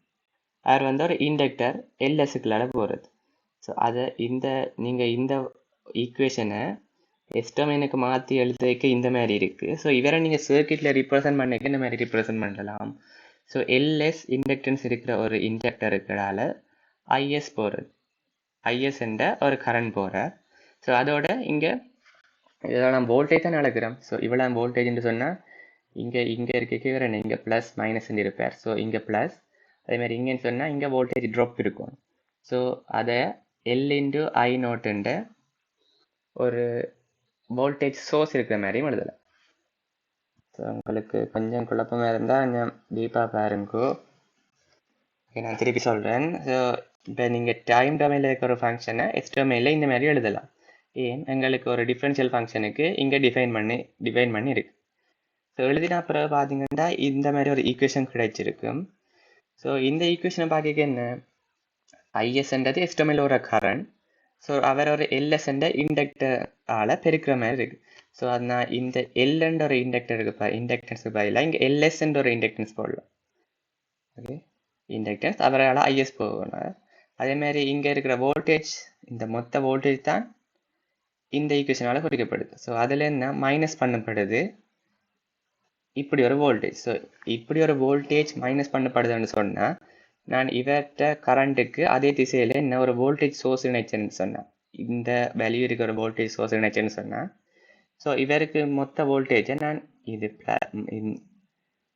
அவர் வந்து ஒரு இண்டக்டர் எல்எஸ்க்குள்ளால போகிறது. ஸோ அதை நீங்கள் இந்த ஈக்குவேஷனை எஸ் டொமைனுக்கு மாற்றி எழுதிக்க இந்த மாதிரி இருக்குது. ஸோ இவரை நீங்கள் சர்க்கிட்டில் ரிப்ரசன்ட் பண்ணிக்க இந்த மாதிரி ரிப்ரசன்ட் பண்ணலாம். ஸோ எல்எஸ் இண்டக்டன்ஸ் இருக்கிற ஒரு இண்டக்டருக்களால் ஐஎஸ் போகிறது, ஐஎஸ் என்ற ஒரு கரண்ட் போகிறார். ஸோ அதோட இங்கே இதெல்லாம் நான் வோல்டேஜ் தான் நடக்கிறேன். ஸோ இவ்வளோ வோல்டேஜ்னு சொன்னால் இங்கே இருக்க இவர் இங்கே ப்ளஸ் மைனஸ் இருப்பார். ஸோ இங்கே ப்ளஸ் அதேமாதிரி இங்கேன்னு சொன்னால் இங்கே வோல்டேஜ் ட்ராப் இருக்கும். ஸோ அதை எல் இன்டு ஐ நோட்டுன்ற ஒரு வோல்டேஜ் சோர்ஸ் இருக்கிற மாதிரியும் எழுதலாம். ஸோ உங்களுக்கு கொஞ்சம் குழப்பமாக இருந்தால் கொஞ்சம் டீப்பாக பாருங்கோ. நான் திருப்பி சொல்கிறேன். ஸோ இப்போ நீங்கள் டைம் டொமைனில் இருக்கிற ஒரு ஃபங்க்ஷனை எஸ் டொமைனில் இந்த மாதிரி எழுதலாம். ஏன் எங்களுக்கு ஒரு டிஃப்ரென்ஷியல் ஃபங்க்ஷனுக்கு இங்கே டிஃபைன் பண்ணி இருக்கு. ஸோ எழுதினா பிறகு பார்த்தீங்கன்னா இந்த மாதிரி ஒரு ஈக்குவேஷன் கிடைச்சிருக்கும். ஸோ இந்த ஈக்குவேஷனை பார்க்க என்ன, ஐஎஸ்ன்றது எஸ் டொமைனில் ஒரு கரண்ட். ஸோ அவர் ஒரு எல்எஸ் என்ற இண்டக்டரால் பெருக்கிற மாதிரி இருக்கு. ஸோ அது நான் இந்த எல்ன்ற ஒரு இண்டக்டன்ஸுக்கு பதிலாக இங்கே எல்எஸ்ன்ற ஒரு இண்டக்டன்ஸ் போடலாம். ஓகே இண்டக்டன்ஸ் அவரால் ஐஎஸ் போகணும். அதேமாதிரி இங்கே இருக்கிற வோல்டேஜ் இந்த மொத்த வோல்டேஜ் தான் இந்த ஈக்குவேஷனால் குறிக்கப்படுது. ஸோ அதில் என்ன மைனஸ் பண்ணப்படுது இப்படி ஒரு வோல்டேஜ். ஸோ இப்படி ஒரு வோல்டேஜ் மைனஸ் பண்ணப்படுதுன்னு சொன்னால் நான் இவர்கிட்ட கரண்ட்டுக்கு அதே திசையில் என்ன ஒரு வோல்டேஜ் சோர்ஸ் இணைச்சேன்னு சொன்னேன், இந்த வேல்யூ இருக்கிற ஒரு வோல்டேஜ் சோர்ஸ் இணைச்சேன்னு சொன்னேன். ஸோ இவருக்கு மொத்த வோல்டேஜை நான் இது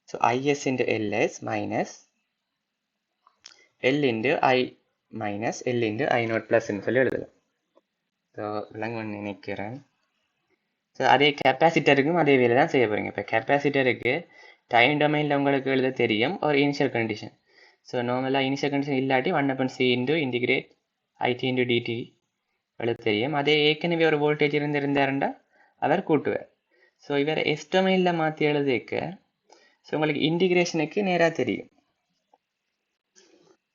so I s into L s minus L into I minus L into I naught ப்ளஸ்ன்னு சொல்லி எழுதலாம். ஸோ விளங்குன்னு நினைக்கிறேன். ஸோ அதே கெப்பாசிட்டருக்கும் அதே வேலை தான் செய்ய போகிறீங்க. இப்போ கெப்பாசிட்டருக்கு டைம் டொமைனில் உங்களுக்கு எழுத தெரியும் ஒரு இனிஷியல் கண்டிஷன். ஸோ நார்மலாக இனிஷியல் கண்டிஷன் இல்லாட்டி 1/c into integrate I D into DT எழுத தெரியும். அதே ஏற்கனவே ஒரு வோல்டேஜ் இருந்தாருண்டா அவர் கூட்டுவார். ஸோ இவர் எஸ் டொமைனில் மாற்றி எழுதிக்க ஸோ உங்களுக்கு இன்டிகிரேஷனுக்கு நேராக தெரியும்.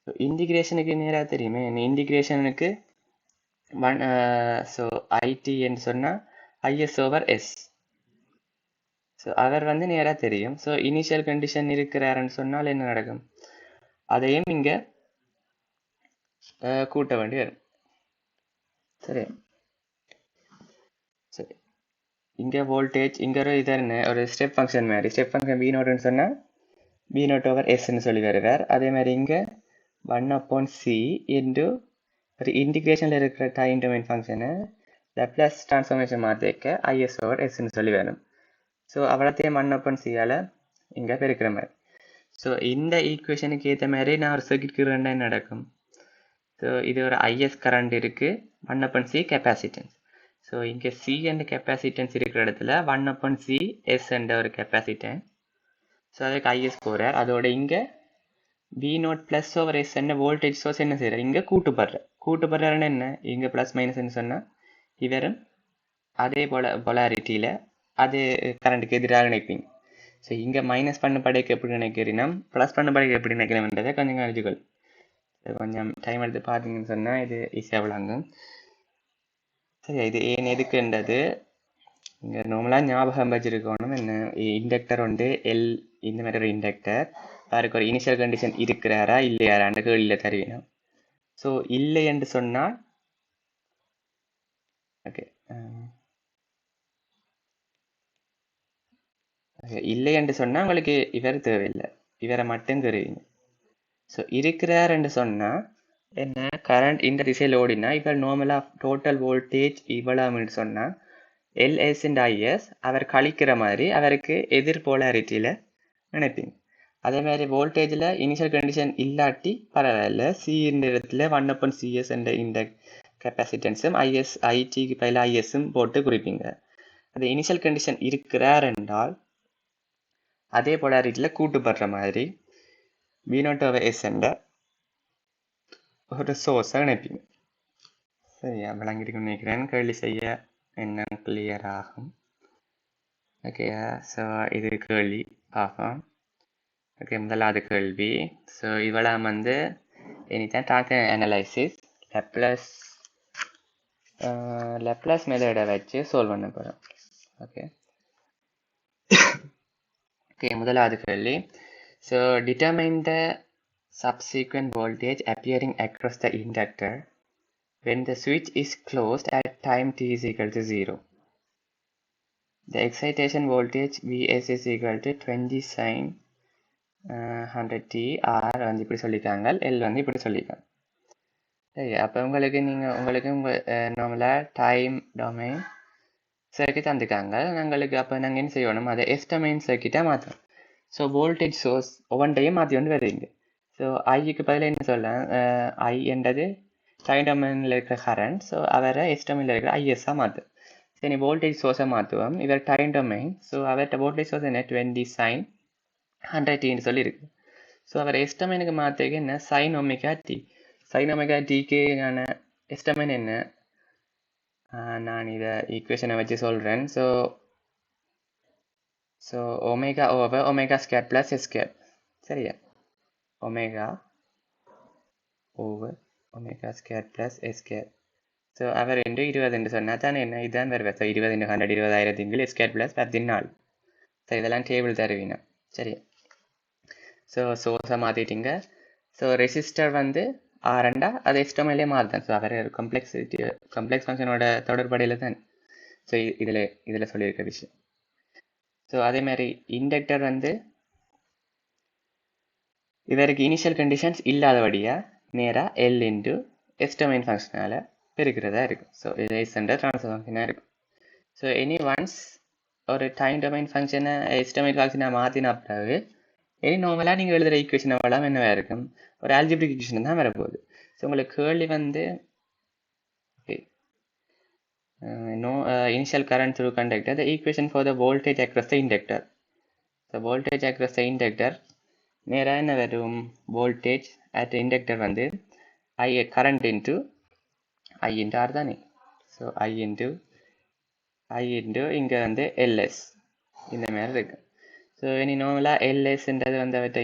ஸோ இன்டிகிரேஷனுக்கு நேராக தெரியுமே. இன்டிகிரேஷனுக்கு ஸோ ஐடி என்று சொன்னால் ஐஎஸ் ஓவர் எஸ். ஸோ அவர் வந்து நேராக தெரியும். ஸோ இனிஷியல் கண்டிஷன் இருக்கிறாருன்னு சொன்னால் என்ன நடக்கும், அதையும் இங்கே கூட்ட வேண்டி வரும். சரி சரி இங்கே வோல்டேஜ் இங்கே ஒரு இதன்னு ஒரு ஸ்டெப் ஃபங்க்ஷன் மாதிரி ஸ்டெப் ஃபங்க்ஷன் பி நோட்டுன்னு சொன்னால் பி நோட் ஓவர் எஸ்ன்னு சொல்லி வருவார். அதே மாதிரி இங்கே 1/c இன்டு ஒரு இன்டிகிரேஷனில் இருக்கிற டைம் டொமைன் ஃபங்க்ஷனை லேப்லேஸ் ட்ரான்ஸ்ஃபார்மேஷன் மாற்றிக்க ஐஎஸ் ஓவர் எஸ்ன்னு சொல்லி வரும். ஸோ அவ்வளோத்தையும் 1/c-ஆல் இங்கே பெருக்கிற மாதிரி. ஸோ இந்த ஈக்குவேஷனுக்கு ஏற்ற மாதிரி நான் ஒரு சர்க்யூட்க்கு ரெண்டா நடக்கும். ஸோ இது ஒரு ஐஎஸ் கரண்ட் இருக்குது, 1/c கெப்பாசிட்டன்ஸ். ஸோ இங்கே சி என்ற கெப்பாசிட்டன்ஸ் இருக்கிற இடத்துல 1/c எஸ் என்ற ஒரு கெப்பாசிட்டன்ஸ். ஸோ அதுக்கு ஐஎஸ் போகிறார். அதோட இங்கே B naught plus over S என்ன வோல்டேஜ் சோர்ஸ் என்ன செய்கிறார், இங்கே கூட்டுப்படுறாருன்னு என்ன இங்கே ப்ளஸ் மைனஸ்ன்னு சொன்னால் இவரும் அதே பொலாரிட்டியில் அதே கரண்ட்டுக்கு எதிராக நினைப்பீங்க. ஸோ இங்கே மைனஸ் பண்ண படைக்கு எப்படி நினைக்கிறீங்கன்னா ப்ளஸ் பண்ண படைக்கு எப்படி நினைக்கிறேன்றதை கொஞ்சம் கழிச்சுக்கொள். கொஞ்சம் டைம் எடுத்து பார்த்தீங்கன்னு சொன்னால் இது ஈஸியாக விளங்கும். சரி, இது ஏன் எதுக்குன்றது இங்கே நார்மலாக ஞாபகம் வச்சுருக்கணும். என்ன இண்டக்டர் உண்டு எல், இந்த மாதிரி ஒரு இண்டக்டர் அதுக்கு ஒரு இனிஷியல் கண்டிஷன் இருக்கிறாரா இல்லையாரான்னு கேள்வியில் தருவினோம். ஸோ இல்லை என்று சொன்னால் ஓகே இல்லை என்று சொன்னால் உங்களுக்கு இவர் தேவையில்லை, இவரை மட்டும் தெரியுங்க. ஸோ இருக்கிறார் என்று சொன்னால் என்ன, கரண்ட் இந்த திசையில் ஓடினா இப்போ நார்மலாக டோட்டல் வோல்டேஜ் இவ்வளவுன்னு சொன்னால் எல்எஸ் அண்ட் ஐஎஸ் அவர் கழிக்கிற மாதிரி அவருக்கு எதிர் போலாரிட்டியில் நினைப்பீங்க. அதே மாதிரி வோல்டேஜில் இனிஷியல் கண்டிஷன் இல்லாட்டி பரவாயில்ல, சி இந்த இடத்துல 1/cs என்ற இந்த கெப்பாசிட்டன்ஸும் ஐஎஸ் ஐடிக்கு பயில ஐஎஸும் போட்டு குறிப்பீங்க. அது இனிஷியல் கண்டிஷன் இருக்கிறார் என்றால் அதே போலாரிட்டியில் கூட்டுப்படுற மாதிரி B0/S என்ற ஒரு சோர்ஸை நினைப்பீங்க. சரியா விளங்கிட்டு நினைக்கிறேன். கேள்வி செய்ய என்ன கிளியர் ஆகும். ஓகேயா, ஸோ இது கேள்வி பார்ப்போம். ஓகே, முதலாவது கேள்வி. ஸோ இவெல்லாம் வந்து anytime transaction analysis Laplace மெத்தடை வச்சு சால்வ் பண்ண போகிறோம். ஓகே ஓகே, முதலாவது கேள்வி. So determine the subsequent voltage appearing across the inductor when the switch is closed at time t is equal to 0. The excitation voltage Vs is equal to 20 sin 100t, R வந்து இப்படி சொல்லியிருக்காங்க, L வந்து இப்படி சொல்லியிருக்காங்க. சரி, அப்போ உங்களுக்கு நார்மலாக டைம் டொமைன் சர்க்கிட் தந்துக்காங்க. அப்போ நாங்கள் என்ன செய்யணும், அதை எஸ் டொமைன் சர்க்கிட்டாக மாற்றணும். ஸோ வோல்டேஜ் சோர்ஸ் ஒவ்வொன்றையும் மாற்றி கொண்டு வருவீங்க. ஸோ ஐக்கு பதில் என்ன சொல்லலாம், ஐ என்றது டைம் டொமைனில் இருக்கிற கரண்ட். ஸோ அவரை எஸ் டொமைனில் இருக்கிற ஐஎஸ்ஸாக மாற்றும். சரி, வோல்டேஜ் சோர்ஸை மாற்றுவோம். இவர் டைம் டொமைன். ஸோ அவர்கிட்ட வோல்டேஜ் சோர்ஸ் என்ன 20 sin 100tன்னு சொல்லியிருக்கு. ஸோ அவர் எஸ்டமைனுக்கு மாற்றிக்க என்ன sin omega t. sin omega டிக்கான எஸ்டமைன் என்ன, நான் இதை ஈக்குவேஷனை வச்சு சொல்கிறேன். So omega over omega square plus S square. சரியா, omega over omega square plus S square. So அவர் 20 சொன்னால் தானே என்ன இதுதான் வருவேன். So 20 × 100 20,000 s square plus 14. So இதெல்லாம் டேபிள் தருவீங்க. சரி, ஸோ சோர்ஸை மாற்றிட்டீங்க. ஸோ ரெசிஸ்டர் வந்து ஆரண்டா அது எஸ்டமைலே மாறுதான். ஸோ அவர் கம்ப்ளெக்ஸ் ஃபங்க்ஷனோட தொடர்படையில் தான். ஸோ இதில் சொல்லியிருக்க விஷயம். ஸோ அதே மாதிரி இண்டக்டர் வந்து இவருக்கு இனிஷியல் கண்டிஷன்ஸ் இல்லாதபடியாக நேராக எல் இன்டு எஸ்டமைன் ஃபங்க்ஷனால் பெருக்கிறதா இருக்கும். ஸோ இது எஸ்என்ற ட்ரான்ஸ்ஃபர் ஃபங்க்ஷனாக இருக்கும். ஸோ ஒன்ஸ் ஒரு டைம் டொமைன் ஃபங்க்ஷனை எஸ்டமைன் ஃபங்க்ஷனாக மாற்றினா பிறகு நார்மலாக நீங்கள் எழுதுகிற ஈக்குவேஷன் எவ்வளோ என்னவாக இருக்கும், ஒரு ஆல்ஜிப்ரிக் ஈக்குவேஷன் தான் வரப்போகுது. ஸோ உங்களுக்கு கேள்வி வந்து no initial current through conductor, the equation for the voltage across the inductor. The voltage across the inductor நேராக என்ன வரும், voltage at the inductor வந்து I current into I into R தானே. ஸோ I into இங்கே வந்து LS இந்த மாதிரி இருக்கு. ஸோ இனி நார்மலாக LSன்றது வந்து அவற்றை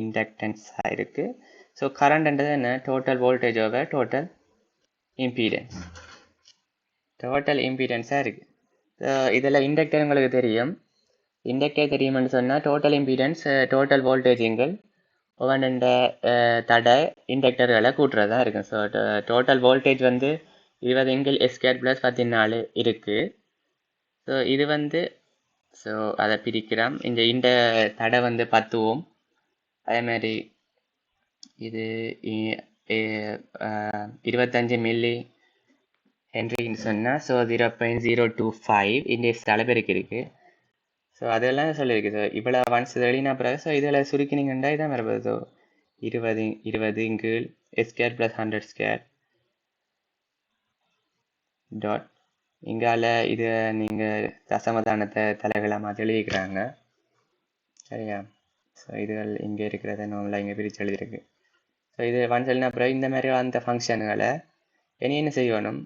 இண்டக்டன்ஸாக இருக்குது. ஸோ கரண்ட்ன்றது என்ன, டோட்டல் வோல்டேஜ் ஓவர் டோட்டல் இம்பீடன்ஸாக இருக்குது. ஸோ இதில் இண்டக்டர் உங்களுக்கு தெரியும். இண்டக்டர் தெரியும்னு சொன்னால் டோட்டல் இம்பீடன்ஸ் டோட்டல் வோல்டேஜுங்கள் ஒவ்வொன்ற தடை இண்டக்டர்களை கூட்டுறதா இருக்கும். ஸோ டோட்டல் வோல்டேஜ் வந்து 20 எங்கில் S² + 14 இருக்குது. ஸோ இது வந்து ஸோ அதை பிரிக்கிறோம். இந்த தடை வந்து 10 Ω. அதே மாதிரி இது 25 மில்லி ஹென்ரின்னு சொன்னால் ஸோ 0.025 இண்டெக்ஸ் அளபெருக்கு இருக்குது. ஸோ அதெல்லாம் சொல்லியிருக்கு. ஸோ இவ்வளோ ஒன்ஸ் வெளியினா பிறகு ஸோ இதில் சுருக்கினீங்கன்னா இதான் வரப்போகுது. ஸோ 20 கீழ் S² + 100² டாட் இங்கால இது நீங்கள் தசமதானத்தை தலைகளாக எழுதிக்கிறாங்க, சரியா? ஸோ இதுகள் இங்கே இருக்கிறத நார்மலாக இங்கே பிரித்து எழுதியிருக்கு. ஸோ இது ஒன்ஸ் எழுதின பிறகு இந்த மாதிரி அந்த ஃபங்க்ஷனுகளை இனி என்ன செய்யணும்,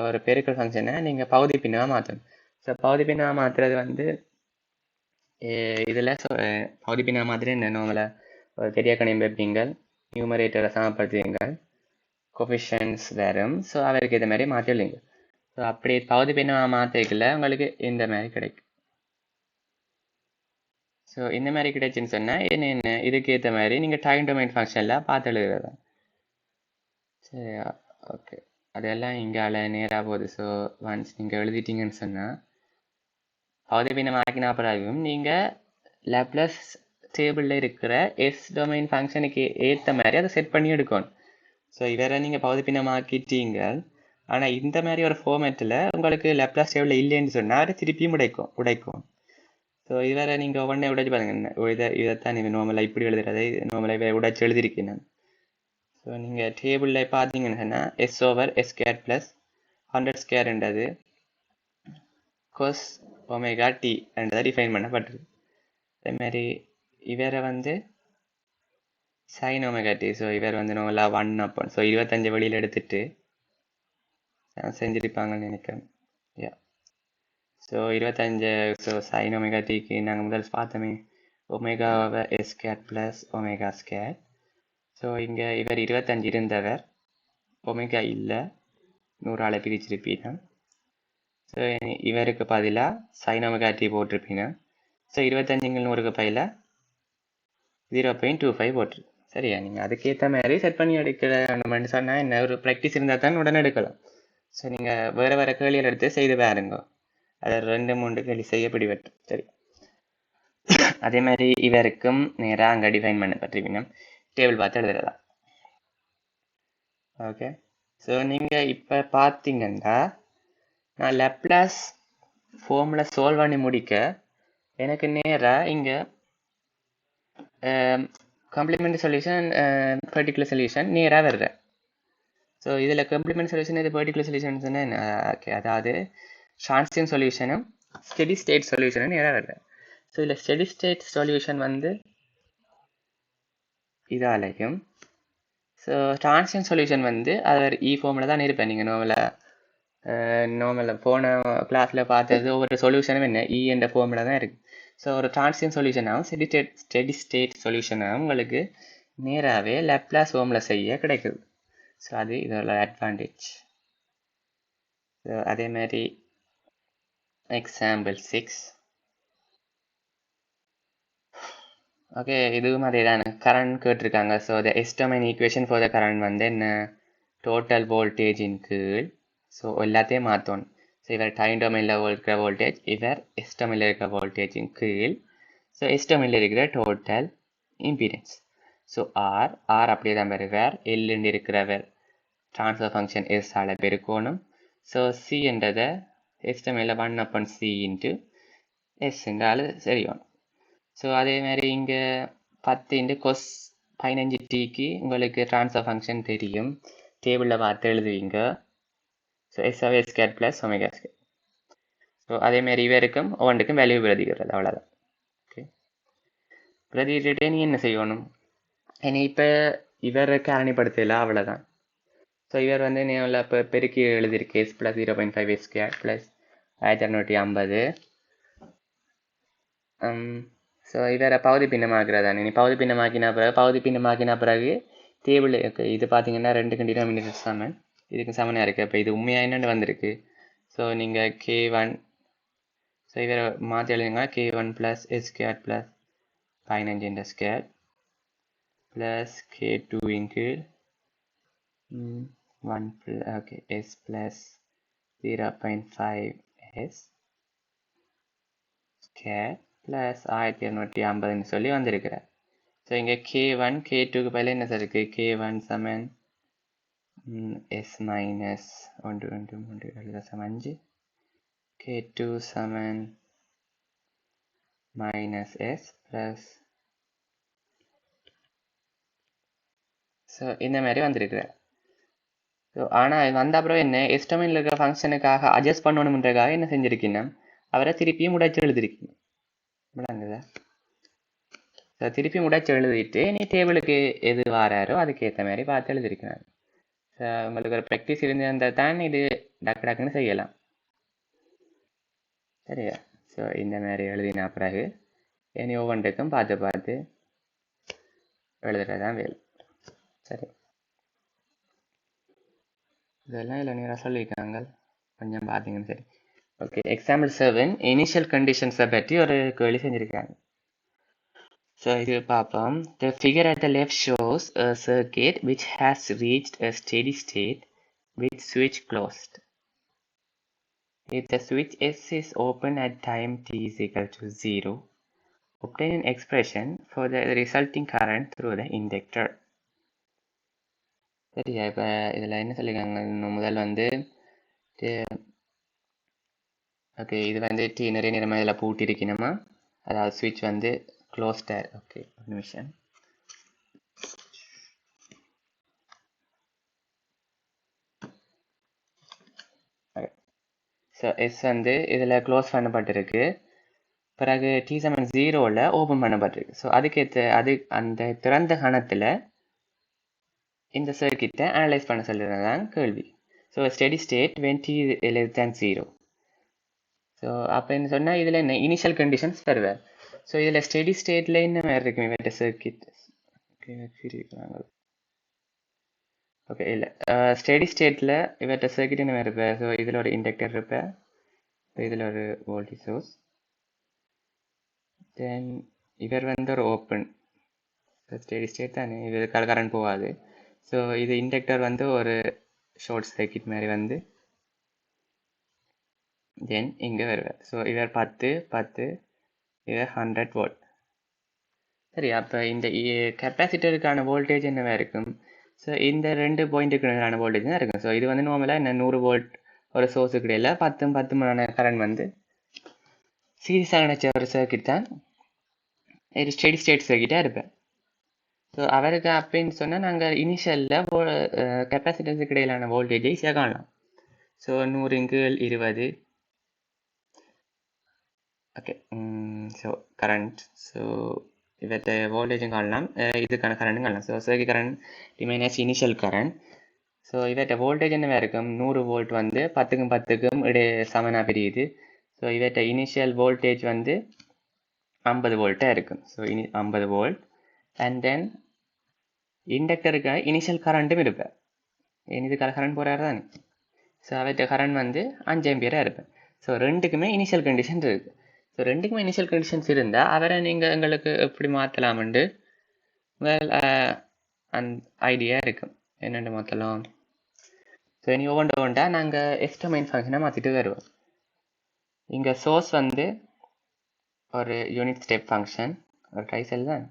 ஒரு பெருக்கல் ஃபங்க்ஷனை நீங்கள் பகுதி பின்னமாக மாற்றணும். ஸோ பகுதி பின்னமாக மாற்றுறது வந்து இதில் பகுதி பின்னமாக மாத்திரம் என்ன, நார்மலாக ஒரு பெரிய கணியம் வைப்பீங்கள், நியூமரேட்டரை சமப்படுத்துவீங்கள், கோஃபிஷியன்ஸ் வரும். ஸோ அவருக்கு இது மாதிரி மாற்றி எழுதுங்க. ஸோ அப்படி பகுதி பின்னமாக மாற்றிக்கல உங்களுக்கு இந்த மாதிரி கிடைக்கும். ஸோ இந்த மாதிரி கிடைச்சின்னு சொன்னால் என்ன இதுக்கு ஏற்ற மாதிரி நீங்கள் டைம் டொமைன் ஃபங்க்ஷனில் பார்த்து எழுதுறதா, சரியா? ஓகே, அதெல்லாம் இங்கால நேராக போகுது. ஸோ ஒன்ஸ் நீங்கள் எழுதிட்டீங்கன்னு சொன்னால் பகுதி பின்னம் ஆக்கினா பிறகும் நீங்கள் லாப்லாஸ் டேபிளில் இருக்கிற எஸ் டொமைன் ஃபங்க்ஷனுக்கு ஏற்ற மாதிரி அதை செட் பண்ணி எடுக்கணும். ஸோ இவரை நீங்கள் பகுதி பின்னம் ஆக்கிட்டீங்க, ஆனால் இந்த மாதிரி ஒரு ஃபார்மேட்டில் உங்களுக்கு லாப்லாஸ் டேபிளில் இல்லைன்னு சொன்னால் அதை திருப்பியும் உடைக்கும். ஸோ இவரை நீங்கள் ஒவ்வொன்றே உடைச்சு பாருங்க. இதைத்தான் நீங்கள் நார்மலாக இப்படி எழுதுறதை நார்மலாக இவரை உடைச்சு எழுதிருக்கேன் நான். ஸோ நீங்கள் டேபிளில் பார்த்தீங்கன்னு சொன்னால் S/S² + 100²ன்றது cos ωt என்றதை டிஃபைன் பண்ணப்பட்டிருக்கு. அதேமாதிரி இவரை வந்து sin ωt. ஸோ இவர் வந்து நார்மலாக 1/. ஸோ 25 வெளியில் எடுத்துட்டு செஞ்சிருப்பாங்கன்னு நினைக்கிறேன். ஸோ 25. ஸோ sin ωtக்கு நாங்கள் முதல் பார்த்தோமே ω/S² + ω². ஸோ இங்கே இவர் 25 இருந்தவர், ஒமேகா இல்லை, 100 பிரிச்சிருப்பீங்க. ஸோ இவருக்கு பதிலாக sin ωt போட்டிருப்பீங்க. ஸோ 25 100க்கு பதிலாக 0.25 போட்டிருக்கு, சரியா? நீங்கள் அதுக்கேற்ற மாதிரி செட் பண்ணி எடுக்கணும்னு சொன்னால் என்ன, ஒரு ப்ராக்டிஸ் இருந்தால் தான் உடனே எடுக்கலாம். ஸோ நீங்கள் வேறு கேள்விகள் எடுத்து செய்து பாருங்க. அதை 2-3 கேள்வி செய்ய பிடிவட்டும், சரி? அதே மாதிரி இவருக்கும் நேராக அங்கே டிஃபைன் பண்ணப்பட்டிருப்பீங்க, டேபிள் பார்த்து எழுதுறதா. ஓகே, ஸோ நீங்கள் இப்போ பார்த்தீங்கன்னா நான் லாப்லாஸ் ஃபார்முலா சால்வ் பண்ணி முடிக்க எனக்கு நேராக இங்கே காம்ப்ளிமெண்ட் சொல்யூஷன் பர்டிகுலர் சொல்யூஷன் நேராக வருது. ஸோ இதில் காம்ப்ளிமெண்ட் சொல்யூஷன் இது பர்டிகுலர் சொல்யூஷன் சொன்னால் ஓகே, அதாவது டிரான்சியன்ட் சொல்யூஷனும் ஸ்டெடி ஸ்டேட் சொல்யூஷனும் நேராக வருது. ஸோ இதில் ஸ்டெடி ஸ்டேட் சொல்யூஷன் வந்து இதாலையும், ஸோ டிரான்சியன்ட் சொல்யூஷன் வந்து அவர் ஃபார்மில் தான் இருப்பேன். நீங்கள் நார்மலாக போன கிளாஸில் பார்த்தது ஒவ்வொரு சொல்யூஷனும் என்ன என்ற ஃபார்மில் தான் இருக்குது. ஸோ ஒரு டிரான்சியன்ட் சொல்யூஷனாகவும் ஸ்டெடி ஸ்டேட் சொல்யூஷனாகவும் உங்களுக்கு நேராகவே லாப்லாஸ் ஃபார்மில் செய்ய கிடைக்குது. ஸோ அது இதோட அட்வான்டேஜ். ஸோ அதே மாதிரி எக்ஸாம்பிள் 6. ஓகே, இது மாதிரி தான் கரண்ட் கேட்டிருக்காங்க. So the S domain equation for the current வந்து என்ன, டோட்டல் வோல்டேஜின் கீழ் ஸோ எல்லாத்தையும் மாற்றணும். ஸோ இவர் டைம் டொமைனில் இருக்கிற வோல்டேஜ், இவர் எஸ் டொமைனில் இருக்கிற வோல்டேஜின் கீழ் ஸோ எஸ் டொமைனில் இருக்கிற டோட்டல் இம்பீடன்ஸ். ஸோ ஆர் அப்படியே தான் பெறுவார். எல்லுன்னு இருக்கிறவர் ட்ரான்ஸ்ஃபர் ஃபங்க்ஷன் எஸ் ஆல் பெருக்கணும். ஸோ சி என்றதை எஸ் டொமைனில் 1/c இன்ட்டு எஸ்ன்றால் சரியும். ஸோ அதே மாதிரி இங்கே 10 cos 15Tக்கு உங்களுக்கு ட்ரான்ஸ்ஃபர் ஃபங்க்ஷன் தெரியும், டேபிளில் பார்த்து எழுதுவீங்க. ஸோ எஸ்ஆவே square plus omega square. So அதேமாரி இவருக்கும் ஒவ்வொன்றுக்கும் வேல்யூ பிரதிக்கிறது, அவ்வளோதான். ஓகே, பிரதிக்கிட்டே நீ என்ன செய்யணும், இனி இப்போ இவரை காரணிப்படுத்தல, அவ்வளோதான். ஸோ இவர் வந்து நீ இப்போ பெருக்கி எழுதியிருக்கு S plus 0.5 square plus 1250. So இவரை பகுதி பின்னமாக்குறதா, நீ பகுதி பின்னமாக்கின பிறகு டேபிள் இது பார்த்தீங்கன்னா 2க்கு டினாமினேட்டர் சமன், இதுக்கு சமனாக இருக்குது. இப்போ இது உண்மையாக என்னென்னு வந்திருக்கு. ஸோ நீங்கள் K1, ஸோ இவரை மாற்றி எழுதுங்க, K1 plus S square plus 15 square plus K2 into 1 okay S plus 0.5 S square plus 1250 சொல்லி வந்திருக்கிறார். ஸோ இங்கே K1 K2க்கு பதில் என்ன சார் இருக்குது, K1 சமன் எஸ் மைனஸ் 1 2 3 7 5, K2 சமன் மைனஸ் எஸ் ப்ளஸ். ஸோ இந்த மாதிரி வந்திருக்கிறார். ஸோ ஆனால் வந்த அப்புறம் என்ன எஸ்டமில் இருக்கிற ஃபங்க்ஷனுக்காக அட்ஜஸ்ட் பண்ணணுன்றதுக்காக என்ன செஞ்சுருக்கீங்கன்னா அவரை திருப்பியும் உடைச்சு எழுதிருக்கீங்க. விளங்குதா? ஸோ திருப்பி உடைச்சு எழுதிட்டு நீ டேபிளுக்கு எது வாராரோ அதுக்கேற்ற மாதிரி பார்த்து எழுதிருக்கிறாங்க. ஸோ உங்களுக்கு ஒரு ப்ராக்டிஸ் இருந்தால் தான் இது டக்கு டக்குன்னு செய்யலாம். சரியா? ஸோ இந்த மாதிரி எழுதினா பிறகு இனி ஒவ்வொன்றுக்கும் பார்த்து எழுதுறது தான் வேலை. சரி, இதெல்லாம் இல்லை நேராக சொல்லியிருக்காங்க, கொஞ்சம் பார்த்தீங்கன்னு. சரி, ஓகே. எக்ஸாம்பிள் 7 இனிஷியல் கண்டிஷன்ஸை பற்றி ஒரு கேள்வி செஞ்சுருக்காங்க. ஸோ இது பார்ப்போம். The figure at the left shows a circuit which has reached a steady state with switch closed. If the switch S is open at time t is equal to 0, obtain an expression for the resulting current through the inductor. சரியா? இப்போ இதில் என்ன சொல்லியிருக்காங்க, முதல் வந்து okay இது வந்து D நிறைய நேரமாக இதில் பூட்டிருக்கணுமா, அதாவது ஸ்விட்ச் வந்து க்ளோஸ்டாக. ஓகே, ஒரு நிமிஷம். ஸோ எஸ் வந்து இதில் க்ளோஸ் பண்ணப்பட்டிருக்கு, பிறகு T7 ஓப்பன் பண்ணப்பட்டிருக்கு. ஸோ அதுக்கேற்ற அந்த திறந்த கணத்தில் இந்த சர்க்கிட்டை அனலைஸ் பண்ண சொல்கிறது தான் கேள்வி. So steady state when t less than 0. So அப்போ என்ன சொன்னால் இதில் என்ன இனிஷியல் கண்டிஷன்ஸ் தருவார். ஸோ இதில் ஸ்டெடி ஸ்டேட்டில் என்ன மாதிரி இருக்கும் இவற்ற சர்க்கிட். ஓகே, இல்லை ஸ்டெடி ஸ்டேட்டில் இவற்ற சர்க்கிட் என்ன மாதிரி இருப்பேன். ஸோ இதில் ஒரு இண்டக்டர் இருப்பேன், இதில் ஒரு வோல்டேஜ் சோர்ஸ், தென் இவர் வந்து ஒரு ஓப்பன் ஸ்டெடி ஸ்டேட் தானே, இது கரண்ட் போகாது. ஸோ இது இண்டக்டர் வந்து ஒரு ஷார்ட் சர்க்கிட் மாதிரி வந்து தென் இங்கே வருவார். ஸோ இவர் 10 இவர் 100 வோல்ட். சரி, அப்போ இந்த கெப்பாசிட்டருக்கான வோல்டேஜ் என்னவா இருக்கும். ஸோ இந்த 2 பாயிண்ட்டுக்கான வோல்டேஜ் தான் இருக்கும். ஸோ இது வந்து நார்மலாக என்ன 100 வோல்ட் ஒரு சோர்ஸுக்கு இடையில 10 கரண்ட் வந்து சீரியஸாக நினச்ச ஒரு சர்க்கிட் தான் இது ஸ்டெடி ஸ்டேட் சர்க்கிட்டாக இருப்பேன். ஸோ அவருக்கு அப்படின்னு சொன்னால் நாங்கள் இனிஷியலில் கெப்பாசிட்டர்ஸுக்கு இடையிலான வோல்டேஜை ஈஸியாக காணலாம். So 100/20. Okay, so current, so இவற்றை வோல்டேஜும் காணலாம், இதுக்கான கரண்ட்டும் காணலாம். So circuit current t minus initial current. So இவற்றை வோல்டேஜ் என்னவா இருக்கும், 100 வோல்ட் வந்து 10க்கும் இடையே சமனாக பிரியுது. ஸோ இவற்றை இனிஷியல் வோல்டேஜ் வந்து 50 வோல்ட்டாக இருக்கும். So 50 volt. அண்ட் தென் இண்டக்டருக்கு இனிஷியல் கரண்ட்டும் இருப்பேன், இதுக்கான கரண்ட் போகிறாரு தானே. ஸோ அவற்றை கரண்ட் வந்து 5 ஆம்பியராக இருப்பேன். ஸோ ரெண்டுக்குமே இனிஷியல் கண்டிஷன் இருக்குது. ஸோ ரெண்டுக்குமே இனிஷியல் கண்டிஷன்ஸ் இருந்தால் அவரை நீங்கள் எங்களுக்கு எப்படி மாற்றலாம்ண்டு அந்த ஐடியா இருக்கும், என்னென்று மாற்றலாம். ஸோ இனி ஒவ்வொன்றா நாங்கள் எஸ்டமைன் ஃபங்க்ஷனை மாற்றிட்டு வருவோம். இங்கே சோர்ஸ் வந்து ஒரு யூனிட் ஸ்டெப் ஃபங்க்ஷன், ஒரு ட்ரைசல் தான்,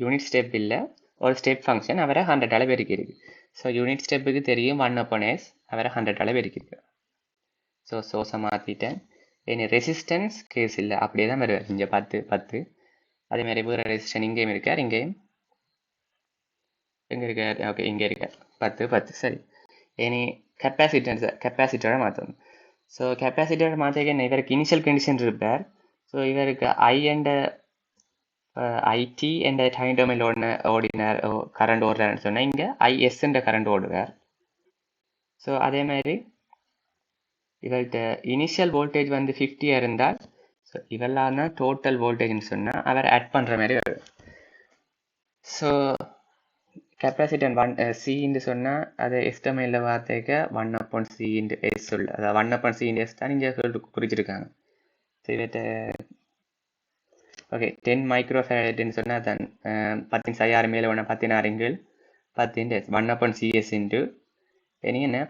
யூனிட் ஸ்டெப் இல்லை ஒரு ஸ்டெப் ஃபங்க்ஷன், அவரை 100 பெருக்கிருக்கு. ஸோ யூனிட் ஸ்டெப்புக்கு தெரியும் 1/s, அவரை 100 பெருக்கிருக்கு. ஸோ சோர்ஸை மாற்றிட்டேன். இனி ரெசிஸ்டன்ஸ் கேஸ் இல்லை, அப்படியே தான் வருவார். இங்கே 10 அதேமாதிரி வேறு ரெசிஸ்டன் இங்கேயும் இருக்கார், இங்கேயும் எங்கே இருக்கார்? ஓகே, இங்கே இருக்கார். 10 10 சரி. இனி கெப்பாசிட்டரை மாற்றணும். ஸோ கெப்பாசிட்டரை மாற்றிக்க இவருக்கு இனிஷியல் கண்டிஷன் இருப்பார். ஸோ இவருக்கு ஐ அண்ட் ஐடி என்ற டைம் டொமைன் ஓடினார் கரண்ட் ஓடுறாருன்னு சொன்னால் இங்கே ஐஎஸ் என்ற கரண்ட் ஓடுவார். ஸோ அதே மாதிரி இவர்கிட்ட இனிஷியல் வோல்டேஜ் வந்து 50 இருந்தால் ஸோ இவெல்லாம் தான் டோட்டல் வோல்டேஜ்னு சொன்னால் அவர் ஆட் பண்ணுற மாதிரி வரும். ஸோ கெப்பாசிட்டர் சின்னு சொன்னால் அது எஸ்டமையில் வார்த்தைக்கு 1/C × S சொல்லு, அதாவது 1/C × S தான் இங்கே குறிச்சிருக்காங்க. ஸோ இவற்றை ஓகே 10 மைக்ரோஃபேரட்னு சொன்னால் தான் 10 மேலே 16 10 S 1/CS இன்ட்டு இனி என்ன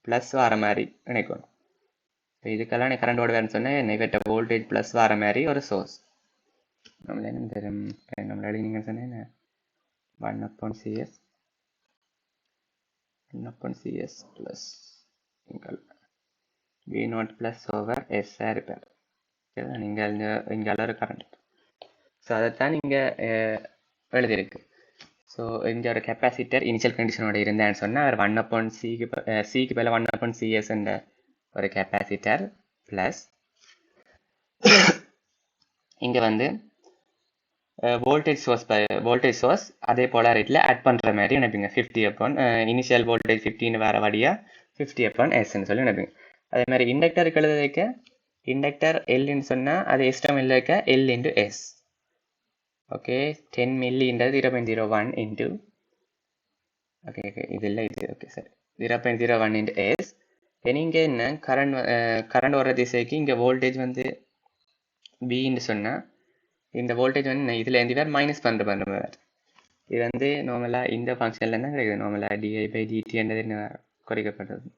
ப்ளஸ் வர மாதிரி நினைக்கணும். ஸோ இதுக்கெல்லாம் நீ கரண்ட் ஓடுவேன்னு சொன்னால் என்ன இவற்றை வோல்டேஜ் ப்ளஸ் வர மாதிரி ஒரு சோர்ஸ் நம்மள நம்மள எழுதினீங்கன்னு சொன்னேன் 1/CS plus V0 plus over S இருப்பார். நீங்கள் இங்கே ஒரு கரண்ட். ஸோ அதைத்தான் நீங்கள் எழுதியிருக்கு. ஸோ இங்கே ஒரு கெப்பாசிட்டர் இனிஷியல் கண்டிஷனோட இருந்தேன்னு சொன்னால் அவர் 1/Cக்கு மேலே 1/CS என்ற ஒரு கெப்பாசிட்டர் ப்ளஸ் இங்கே வந்து வோல்டேஜ் சோர்ஸ் அதே போலாரிட்டியில் ஆட் பண்ணுற மாதிரி நினைப்பீங்க. 50 இனிஷியல் வோல்டேஜ் 15 வேறு வழியாக 50/Sன்னு சொல்லி நினைப்பீங்க. அதே மாதிரி இண்டக்டருக்கு எழுத வைக்க இண்டக்டர் எல்ன்னு சொன்னால் அது எஸ்டம் இல்லைக்க L × S. Okay 10 மில்லின்றது 0.01 into okay இது இல்லை இது ஓகே சரி 0.01 × S. இங்கே என்ன கரண்ட் வர திசைக்கு இங்கே வோல்டேஜ் வந்து Bன்னு சொன்னால் இந்த வோல்டேஜ் வந்து இதில் எந்த பேர் மைனஸ் பண்ணுற இது வந்து நார்மலாக இந்த ஃபங்க்ஷனில் தான் கிடைக்குது. நார்மலாக di/dt என்றது என்ன குறைக்கப்படுறது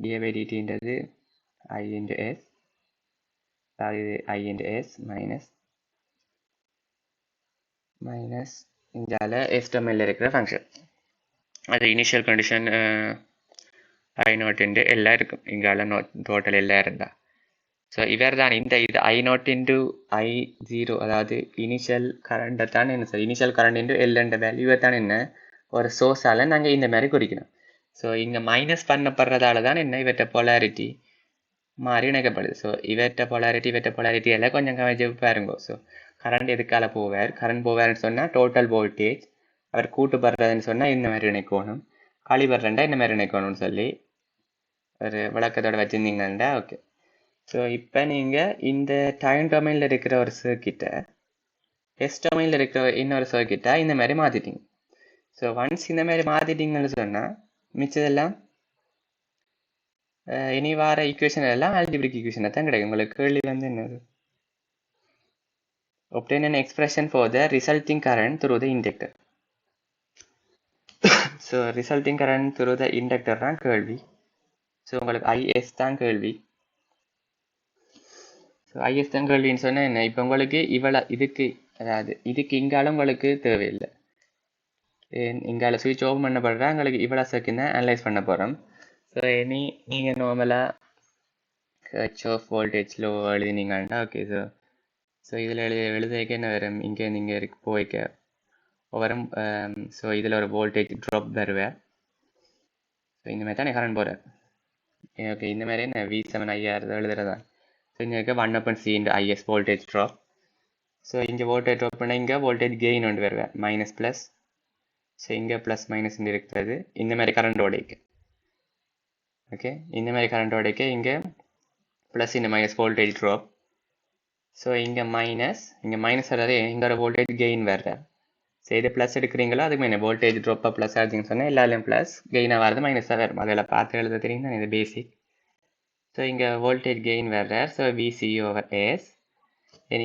di/dtன்றது I × S, அதாவது I × S மைனஸ் இங்கால எஸ்டமில் இருக்கிற ஃபங்க்ஷன் அது இனிஷியல் கண்டிஷன் I0 × எல்லாம் இருக்கும். இங்கால டோட்டல் எல்லாம் இருந்தால் ஸோ இவர் தான் இந்த இது I0 × I0 அதாவது இனிஷியல் கரண்ட்டை தான் என்ன சார் இனிஷியல் கரண்ட் × எல் என்ற வேல்யூவை தான் என்ன ஒரு சோர்ஸால் நாங்கள் இந்த மாதிரி குறிக்கணும். ஸோ இங்கே மைனஸ் பண்ணப்படுறதால தான் என்ன இவற்றை பொலாரிட்டி மாறி இணைக்கப்படுது. ஸோ இவற்றை பொலாரிட்டி எல்லாம் கொஞ்சம் கவனிச்சு பாருங்க. ஸோ கரண்ட் எதுக்கால கரண்ட் போவார்னு சொன்னால் டோட்டல் வோல்டேஜ் அவர் கூட்டுப்படுறதுன்னு சொன்னால் இந்த மாதிரி இணைக்கணும், கழிபடுறேன்டா இந்த மாதிரி இணைக்கணும்னு சொல்லி ஒரு விளக்கத்தோட வச்சுருந்தீங்கன்னா ஓகே. ஸோ இப்போ நீங்கள் இந்த டைம் டொமைனில் இருக்கிற ஒரு சர்க்கிட்டை எஸ் டொமைனில் இருக்கிற இன்னொரு சர்க்கிட்டை இந்த மாதிரி மாற்றிட்டீங்க. ஸோ ஒன்ஸ் இந்த மாதிரி மாற்றிட்டீங்கன்னு சொன்னால் மிச்சதெல்லாம் இனி வார ஈக்குவேஷன் எல்லாம் ஆல்ஜிப்ரிக் ஈக்குவேஷனை தான் கிடைக்கும். உங்களுக்கு கேள்வி வந்து என்னது obtain an expression for the resulting current through the inductor. So resulting current through the inductor தான் கேள்வி. ஸோ உங்களுக்கு ஐஎஸ் தான் கேள்வி. ஸோ ஐஎஸ் தான் கேள்வின்னு சொன்னால் என்ன இப்போ உங்களுக்கு இதுக்கு இங்கால உங்களுக்கு தேவையில்லை. இங்கால சுவிட்ச் ஓப்பன் பண்ணப்படுறா உங்களுக்கு இவ்வளோ செகண்ட் தான் அனலைஸ் பண்ண போகிறோம். ஸோ நீங்கள் நார்மலாக ஹெச்ஆஃப் வோல்டேஜ் லோ எழுதினீங்கன்னா ஓகே. ஸோ இதில் எழுதிக்க என்ன வரும் இங்கே நீங்கள் போய்க்க வரும். ஸோ இதில் ஒரு வோல்டேஜ் ட்ராப் வருவேன். ஸோ இந்த மாதிரி தான் கரண்ட் போகிறேன். ஓகே இந்த மாதிரி என்ன V7 IR எழுதுறதா. ஸோ இங்கே இருக்க 1/C × IS voltage drop. So இங்கே வோல்டேஜ் ட்ராப் பண்ணால் இங்கே வோல்டேஜ் கெயின் ஒன்று வருவேன் மைனஸ் ப்ளஸ். ஸோ இங்கே ப்ளஸ் மைனஸ் இருக்கிறது இந்த மாதிரி கரண்ட் ஓடைக்கு. ஓகே இந்த மாதிரி கரண்ட் ஓடைக்கு இங்கே ப்ளஸ் இந்த மைனஸ் வோல்டேஜ் ட்ராப். ஸோ இங்கே மைனஸ் வராது இங்கே ஒரு வோல்டேஜ் கெயின் வர்ற. ஸோ இது ப்ளஸ் எடுக்கிறீங்களோ அதுக்கு என்ன வோல்டேஜ் ட்ராப்பாக ப்ளஸ் ஆச்சுன்னு சொன்னால் எல்லாரும் ப்ளஸ் கெயினாக வரது மைனஸாக வரும். அதில் பார்த்து எழுத தெரியும் தான் இது பேசிக். ஸோ இங்கே வோல்டேஜ் கெயின் வர்ற. ஸோ VC/S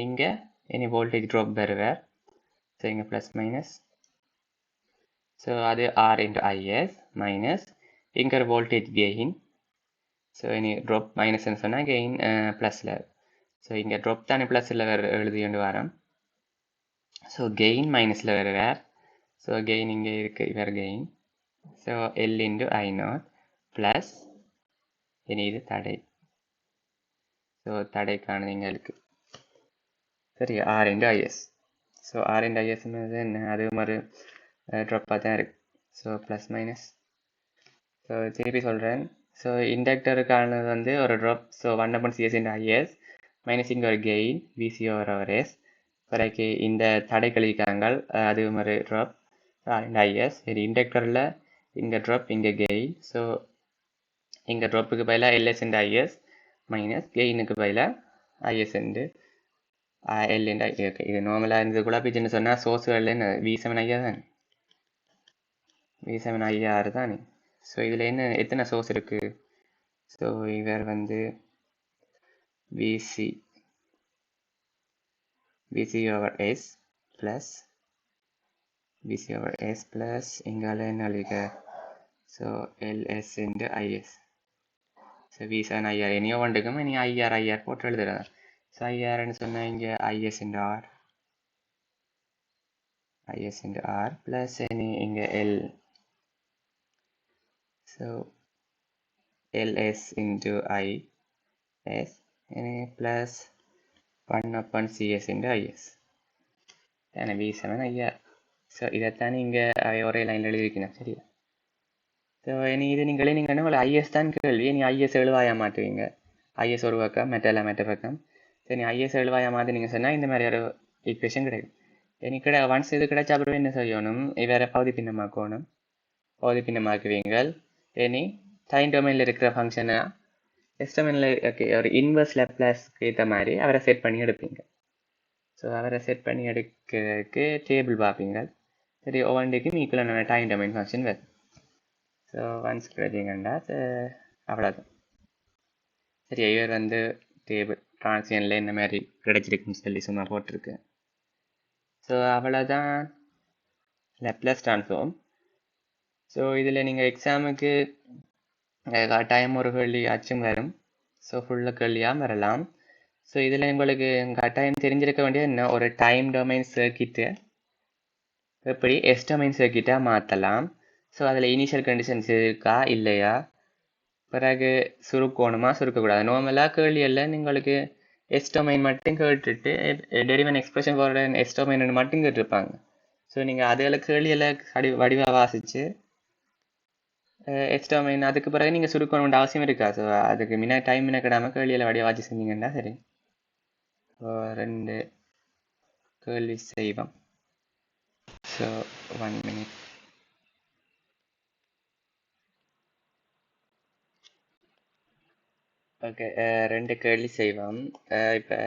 இங்கே இனி வோல்டேஜ் ட்ராப் வருவார். ஸோ இங்கே ப்ளஸ் மைனஸ். ஸோ அது R × IS மைனஸ் இங்கே ஒரு வோல்டேஜ் கெயின். ஸோ இனி ட்ராப் மைனஸ்ன்னு சொன்னால் கெயின் ப்ளஸில். ஸோ இங்கே ட்ராப் தானே ப்ளஸில் எழுதி கொண்டு வரோம். ஸோ கெயின் மைனஸில் வருவார். ஸோ கெயின் இங்கே இருக்குது இவர் gain. So L × I0 plus இனி இது தடை. ஸோ தடைக்கானது இங்கே இருக்குது சரி R × IS. So R × IS என்ன அது ஒரு ட்ராப்பாக தான் இருக்குது. So plus minus. ஸோ திருப்பி சொல்கிறேன். ஸோ இண்டக்டருக்கானது வந்து ஒரு drop. So 1/CS in IS minus இங்கே ஒரு கெயின் VC/RS. பிறகு இந்த தடை கழிக்காங்கள் அதுவும் ஒரு ட்ராப் இந்த IS. சரி, இண்டக்டரில் இங்கே ட்ராப் இங்கே கெயின். ஸோ இங்கே ட்ராப்புக்கு பதிலாக LS இன்டு IS மைனஸ் கெயினுக்கு பதிலாக IS into L into I. Okay, இது நார்மலாக இருந்தது குழப்பிச்சுன்னு சொன்னால் சோர்ஸுகளில் V7IR தானே, V7IR தானே. ஸோ இதில் என்ன எத்தனை சோர்ஸ் இருக்குது? ஸோ இவர் வந்து VC/S ப்ளஸ் VC/S ப்ளஸ் இங்கால என்ன எழுதிக்க? So LS into IS. So V7IR இனியோ ஒன்றுக்கும் இனி IR போட்டு எழுதுறதா. ஸோ IRன்னு சொன்னால் இங்கே IS இன்டு R ப்ளஸ் இனி இங்கே L. So LS into IS இனி ப்ளஸ் 1/CS இன்டு IS தானே V7IR. ஸோ இதைத்தானே இங்கே ஒரே லைனில் எழுதியிருக்கணும், சரியா? ஸோ இனி இது நீங்கள் என்ன IS தான் கேள்வி. நீ IS எழுவாயா மாட்டுவீங்க. IS ஒரு பக்கம் மற்ற பக்கம். சரி, நீ IS எழுவாயா மாற்றி நீங்கள் சொன்னால் இந்த மாதிரி ஒரு ஈக்குவேஷன் கிடைக்கும். இனி ஒன்ஸ் இது கிடைச்சா அப்புறம் என்ன செய்யணும்? வேறு பகுதி பின்னமாக்குவீங்கள். இனி டைம் டொமைனில் இருக்கிற ஃபங்க்ஷனை எஸ் டொமைனில் ஒரு இன்வெர்ஸ் லேப்லேஸ்க்கு ஏற்ற மாதிரி அவரை செட் பண்ணி எடுப்பீங்க. ஸோ அவரை செட் பண்ணி எடுக்கிறதுக்கு டேபிள் பார்ப்பீங்க. சரி, ஒவ்வொன்றுக்கும் ஈக்குவலான டைம் டொமைன் ஃபங்க்ஷன் வரும். ஸோ ஒன்ஸ் கிடைச்சிங்கன்னா அவ்வளோதான். சரி, இவர் வந்து டேபிள் ட்ரான்சிஷனில் இந்த மாதிரி கிடைச்சிருக்குன்னு சொல்லி சும்மா போட்டிருக்கு. ஸோ அவ்வளோதான் லேப்லேஸ் ட்ரான்ஸ்ஃபார்ம். ஸோ இதில் நீங்கள் எக்ஸாமுக்கு கட்டாயம் ஒரு கேள்வி அச்சும் வரும். ஸோ ஃபுல்லாக கேள்வியாக வரலாம். ஸோ இதில் உங்களுக்கு கட்டாயம் தெரிஞ்சிருக்க வேண்டிய என்ன, ஒரு டைம் டொமைன் சர்க்கிட்டை எப்படி எஸ் டொமைன் சர்க்கிட்டாக மாற்றலாம். ஸோ அதில் இனிஷியல் கண்டிஷன்ஸ் இருக்கா இல்லையா, பிறகு சுருக்கணுமா சுருக்கக்கூடாது. நார்மலாக கேள்வியில் உங்களுக்கு எஸ் டொமைன் மட்டும் கேட்டுட்டு டெரிவன் எக்ஸ்பிரஷன் ஃபார் எஸ் டொமைன் மட்டும் கேட்டிருப்பாங்க. ஸோ நீங்கள் அதில் கேள்வியில் வடிவாக வாசித்து எஸ் டொமைன் அதுக்கு பிறகு நீங்கள் சுருக்கணுன்ற அவசியம் இருக்கா. ஸோ அதுக்கு டைம் கிடாமல் கேள்வியில் வடிவாக வாசி செஞ்சீங்கன்னா சரி. ஸோ 2 கேள்வி செய்வோம். So 1 minute. ஓகே, 2 கேள்வி செய்வோம். இப்போ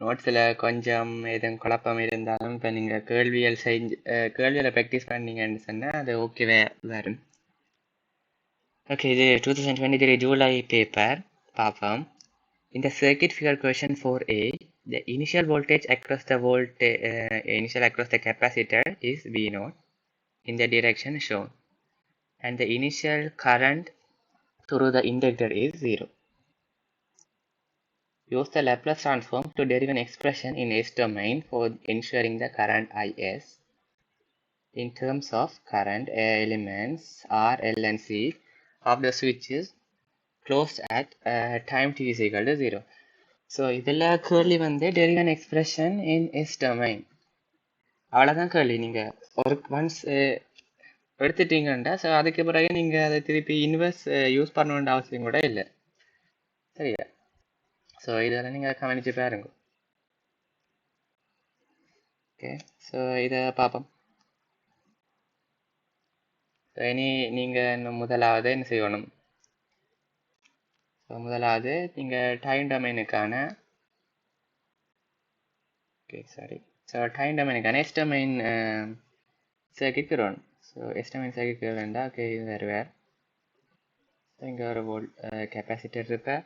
நோட்ஸில் கொஞ்சம் எதுவும் குழப்பம் இருந்தாலும் இப்போ நீங்கள் கேள்வியில் ப்ராக்டிஸ் பண்ணீங்கன்னு சொன்னால் அது ஓகேவே வரும். ஓகே, இது 2023 ஜூலை பேப்பர் பார்ப்போம். In the circuit figure question 4a, the initial voltage across the capacitor is V0 in the direction shown, and the initial current through the inductor is 0. Use the Laplace transform to derive an expression in S domain for ensuring the current IS in terms of current elements R, L and C of the switches closed at time t is equal to 0. So இதில் கேள்வி வந்து derive an expression in S domain. அவ்வளோதான் கேள்வி. நீங்கள் ஒரு once எடுத்துட்டீங்கன்னா so அதுக்கு பிறகு நீங்கள் அதை திருப்பி இன்வெர்ஸ் யூஸ் பண்ணணுன்ற அவசியம் கூட இல்லை, சரியா? ஸோ இதெல்லாம் நீங்கள் கவனித்து பாருங்க. ஓகே, ஸோ இதை பார்ப்போம். ஸோ இனி நீங்கள் முதலாவது என்ன செய்யணும்? ஸோ முதலாவது நீங்கள் டைம் டொமைனுக்கான ஸோ டைம் டொமைனுக்கான எஸ் டொமைன் சர்க்கிட் வரணும். ஸோ எஸ் டொமைன் சர்க்கிட் வேண்டாம். ஓகே, இது வேறு. ஸோ இங்கே ஒரு கெப்பாசிட்டர் இருப்பேன்.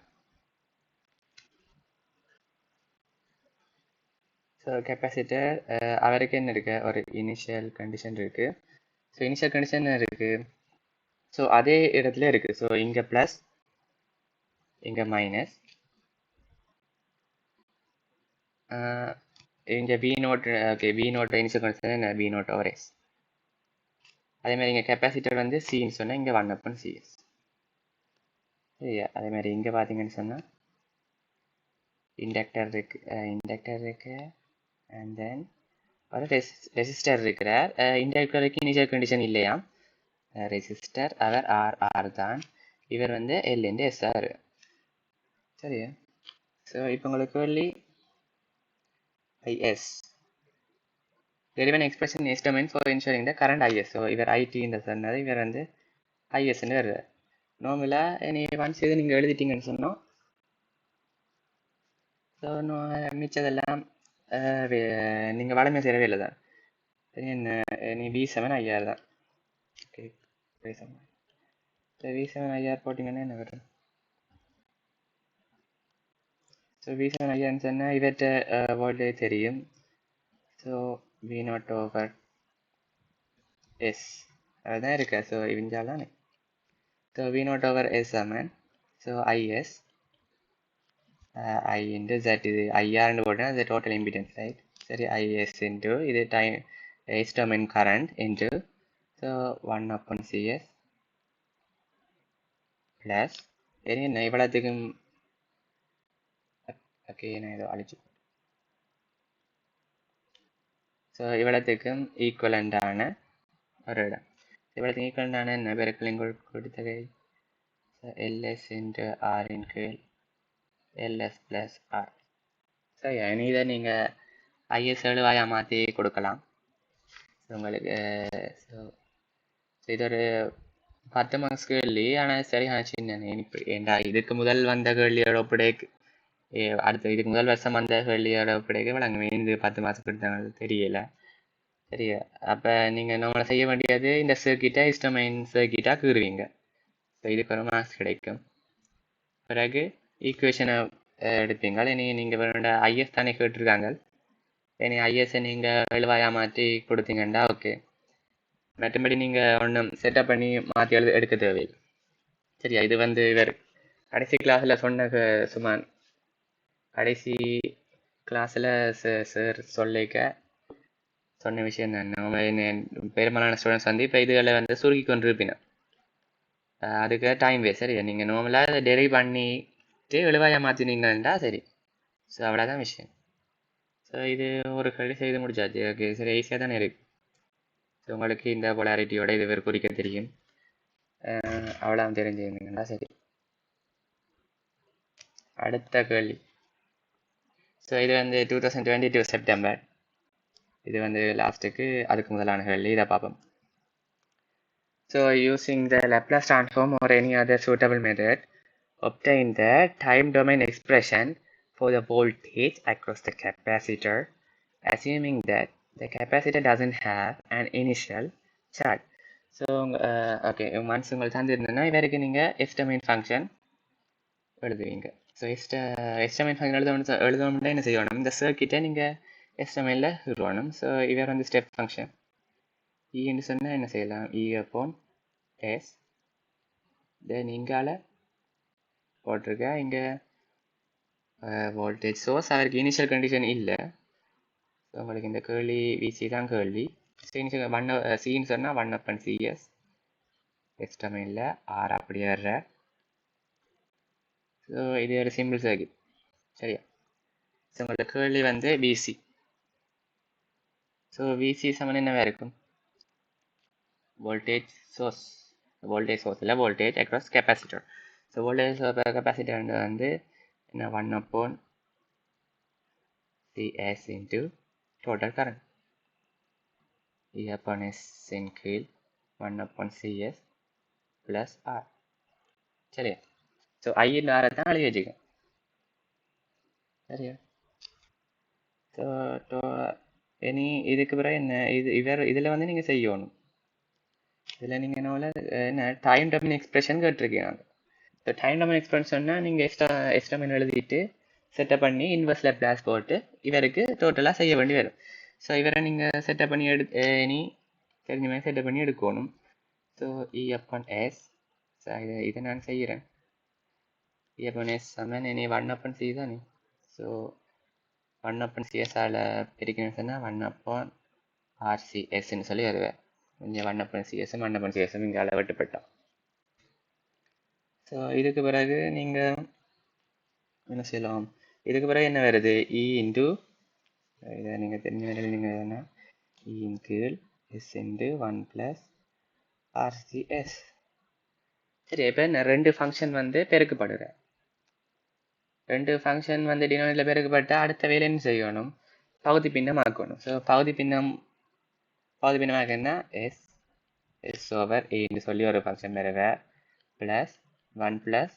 ஸோ கெப்பாசிட்டர் அவருக்கு என்ன இருக்குது, ஒரு இனிஷியல் கண்டிஷன் இருக்குது. ஸோ இனிஷியல் கண்டிஷன் என்ன இருக்குது? ஸோ அதே இடத்துல இருக்குது. ஸோ இங்கே ப்ளஸ் இங்கே மைனஸ், இங்கே V0. Okay, V0 initial condition என்ன, V0/S. அதேமாதிரி இங்கே கெப்பாசிட்டர் வந்து சின்னு சொன்னால் இங்கே 1/CS. சரியா? அதேமாதிரி இங்கே பார்த்தீங்கன்னு சொன்னால் இண்டக்டர் இருக்கு அண்ட் தென் ஒரு ரெசிஸ்டர் இருக்கிறார். இன்டர்கூலருக்கு இனிஷியல் கண்டிஷன் இல்லையா, ரெசிஸ்டர் அவர் ஆர் தான், இவர் வந்து எல் எஸ் ஆர். சரியா? ஸோ இப்போ உங்களுக்கு கேள்வி IS. Derive an expression in S domain for ensuring the current IS. So இவர் IT இந்த சொன்னது, இவர் வந்து ISன்னு வருது. நார்மலாக நீ ஒன்ஸ் இது நீங்கள் எழுதிட்டீங்கன்னு சொன்னோம். ஸோ மிச்சதெல்லாம் நீங்கள் வளமை செய்யவே இல்லை தான். என்ன நீ V7 IR தான். ஓகே, V7 IR போட்டிங்கன்னா என்ன வரும்? ஸோ V7 IRன்னு சொன்னால் இவற்ற வோல்டேஜ் தெரியும். ஸோ V0/S அதுதான் இருக்கா. ஸோ இவஞ்சால் ஸோ V0/S சமன் so IS I into Z, இது IR போட்டால் அது டோட்டல் இம்பிடன்ஸ், ரைட்? சரி, IS into இது time S domain current into so 1/CS plus என்ன இவ்வளோத்துக்கும். ஓகே, நான் இதை அழிச்சு. ஸோ இவ்வளோத்துக்கும் ஈக்குவலண்டான ஒரு இடம். இவ்வளோத்துக்கு ஈக்குவலண்டான என்ன பெருக்களின் கொடுத்தது? LS into R இன் கீழ் LS plus R. சரி, இதை நீங்கள் IS எழுவாயாக மாற்றி கொடுக்கலாம். ஸோ உங்களுக்கு ஸோ இது ஒரு 10 மார்க்ஸ் கேள்வி. ஆனால் சரியான சின்ன ஏண்டா இதுக்கு முதல் வந்த கேள்வியோட ஒப்படைக்கு அடுத்த இதுக்கு முதல் வருஷம் வந்த கேள்வியோட ஒப்படைக்கு வழங்குமே. இது 10 மார்க்ஸ் எடுத்தாங்க தெரியல. சரியா? அப்போ நீங்கள் நம்மளை செய்ய வேண்டியது இந்த சர்க்கிட்டை இஸ்டமைன் சர்க்கிட்டாக கீறுவீங்க. ஸோ இதுக்கு ஒரு மார்க்ஸ் கிடைக்கும். பிறகு ஈக்குவேஷனை எடுப்பீங்க. நீங்கள் வேண்ட IS தானே கேட்டிருக்காங்க. இனி ISஐ நீங்கள் எழுவாயாக மாற்றி கொடுத்தீங்கன்னா ஓகே. மற்றபடி நீங்கள் ஒன்றும் செட்டப் பண்ணி மாற்றி எடுக்க தேவையில்லை. சரியா? இது வந்து இவர் கடைசி கிளாஸில் சொன்ன சுமார் கடைசி கிளாஸில் சார் சொன்ன விஷயம் தான். பெரும்பாலான ஸ்டூடெண்ட்ஸ் வந்து இப்போ இதுகளை வந்து சுருக்கி கொண்டு இருப்பீங்க. அதுக்கு டைம் வேஸ்ட். சரியா? நீங்கள் நார்மலாக அதை டெரைவ் பண்ணிட்டு எழுவாயாக மாற்றினீங்கன்னா சரி. ஸோ அவ்வளோதான் விஷயம். ஸோ இது ஒரு கேள்வி செய்து முடிச்சாச்சு. ஓகே, சரி, ஈஸியாக தானே இருக்குது. ஸோ உங்களுக்கு இந்த பொலாரிட்டியோட இது வேறு குறிக்க தெரியும். அவ்வளோ தெரிஞ்சுருந்தீங்கன்னா சரி. அடுத்த கேள்வி. ஸோ இது வந்து 2022 செப்டம்பர். இது வந்து லாஸ்ட்டுக்கு அதுக்கு முதலான கேள்வி. இதை பார்ப்போம். So using the Laplace transform or any other suitable method, obtain the time domain expression for the voltage across the capacitor, assuming that the capacitor doesn't have an initial charge. So okay, once உங்களுக்கு தந்துருந்ததுன்னா இவருக்கு நீங்கள் எஸ்டமைன் function எழுதுவீங்க. So எஸ்டமைன் function எழுதணும்னா என்ன செய்யணும்? இந்த சர்க்கிட்டை நீங்கள் எஸ்டமைனில் எழுதணும். ஸோ இவர் வந்து ஸ்டெப் ஃபங்க்ஷன் ன்னு சொன்னால் என்ன செய்யலாம்? E/S. தென் இங்கால போட்டிருக்க இங்கே வோல்டேஜ் சோர்ஸ் அவருக்கு இனிஷியல் கண்டிஷன் இல்லை. ஸோ உங்களுக்கு இந்த கேள்வி VC தான் கேள்வி. சின்னு சொன்னால் 1/CS எஸ்டமைனில் R அப்படி வர்ற. ஸோ இது ஒரு சிம்பிள் சர்க்கிட். சரியா? ஸோ உங்களோட கேள்வி வந்து VC. ஸோ VC சமன் என்னவா இருக்கும்? வோல்டேஜ் சோர்ஸ் இல்லை, voltage across capacitor. So voltage capacitor வந்து என்ன? 1/CS into total current E/S இன் கீழ் 1/CS ப்ளஸ் R. சரியா? ஸோ ஐன்னு ஆரை தான் எழுதி வச்சுக்க. சரியா? ஸோ இனி இதுக்கு பிறகு என்ன? இதில் வந்து நீங்கள் செய்யணும். இதில் நீங்கள் என்ன டைம் டொமைன் எக்ஸ்பிரஷன் கேட்டிருக்கீங்க. ஸோ டைம் டொமைன் எக்ஸ்பிரஷன்னா நீங்கள் எக்ஸ்ட்ரா எழுதிட்டு செட்டப் பண்ணி இன்வெர்ஸ் லேப்லாஸ் போட்டு இவருக்கு டோட்டலாக செய்ய வேண்டி வரும். ஸோ இவரை நீங்கள் செட்டப் பண்ணி இனி தெரிஞ்ச மாதிரி செட்டப் பண்ணி எடுக்கணும். So E/S. ஸோ இதை நான் செய்கிறேன். E/S சமன் இனி 1/C தானே. ஸோ 1/CS பிரிக்கணும்னு சொன்னால் 1/RCSன்னு சொல்லி வருவேன். இங்கே 1/CS 1/CS இங்கே வெட்டுப்பட்டோம். ஸோ இதுக்கு பிறகு நீங்கள் என்ன செய்யலாம்? இதுக்கு பிறகு என்ன வருது? இதை நீங்கள் தெரிஞ்ச நீங்கள் என்ன இன் கீழ் எஸ் இன்டு 1 ப்ளஸ் ஆர்சிஎஸ். சரி, இப்போ நான் ரெண்டு ஃபங்க்ஷன் வந்து பெருக்கப்படுறேன். ரெண்டு ஃபங்க்ஷன் வந்து டினாமினேட்டரில் பெருக்கப்பட்டு அடுத்த வேலை என்ன செய்யணும்? பகுதி பின்னம் ஆக்கணும். ஸோ பகுதி பின்னமாக்குன்னா எஸ் ஓவர் ஏன்னு சொல்லி ஒரு ஃபங்க்ஷன் பெறுவ plus 1 plus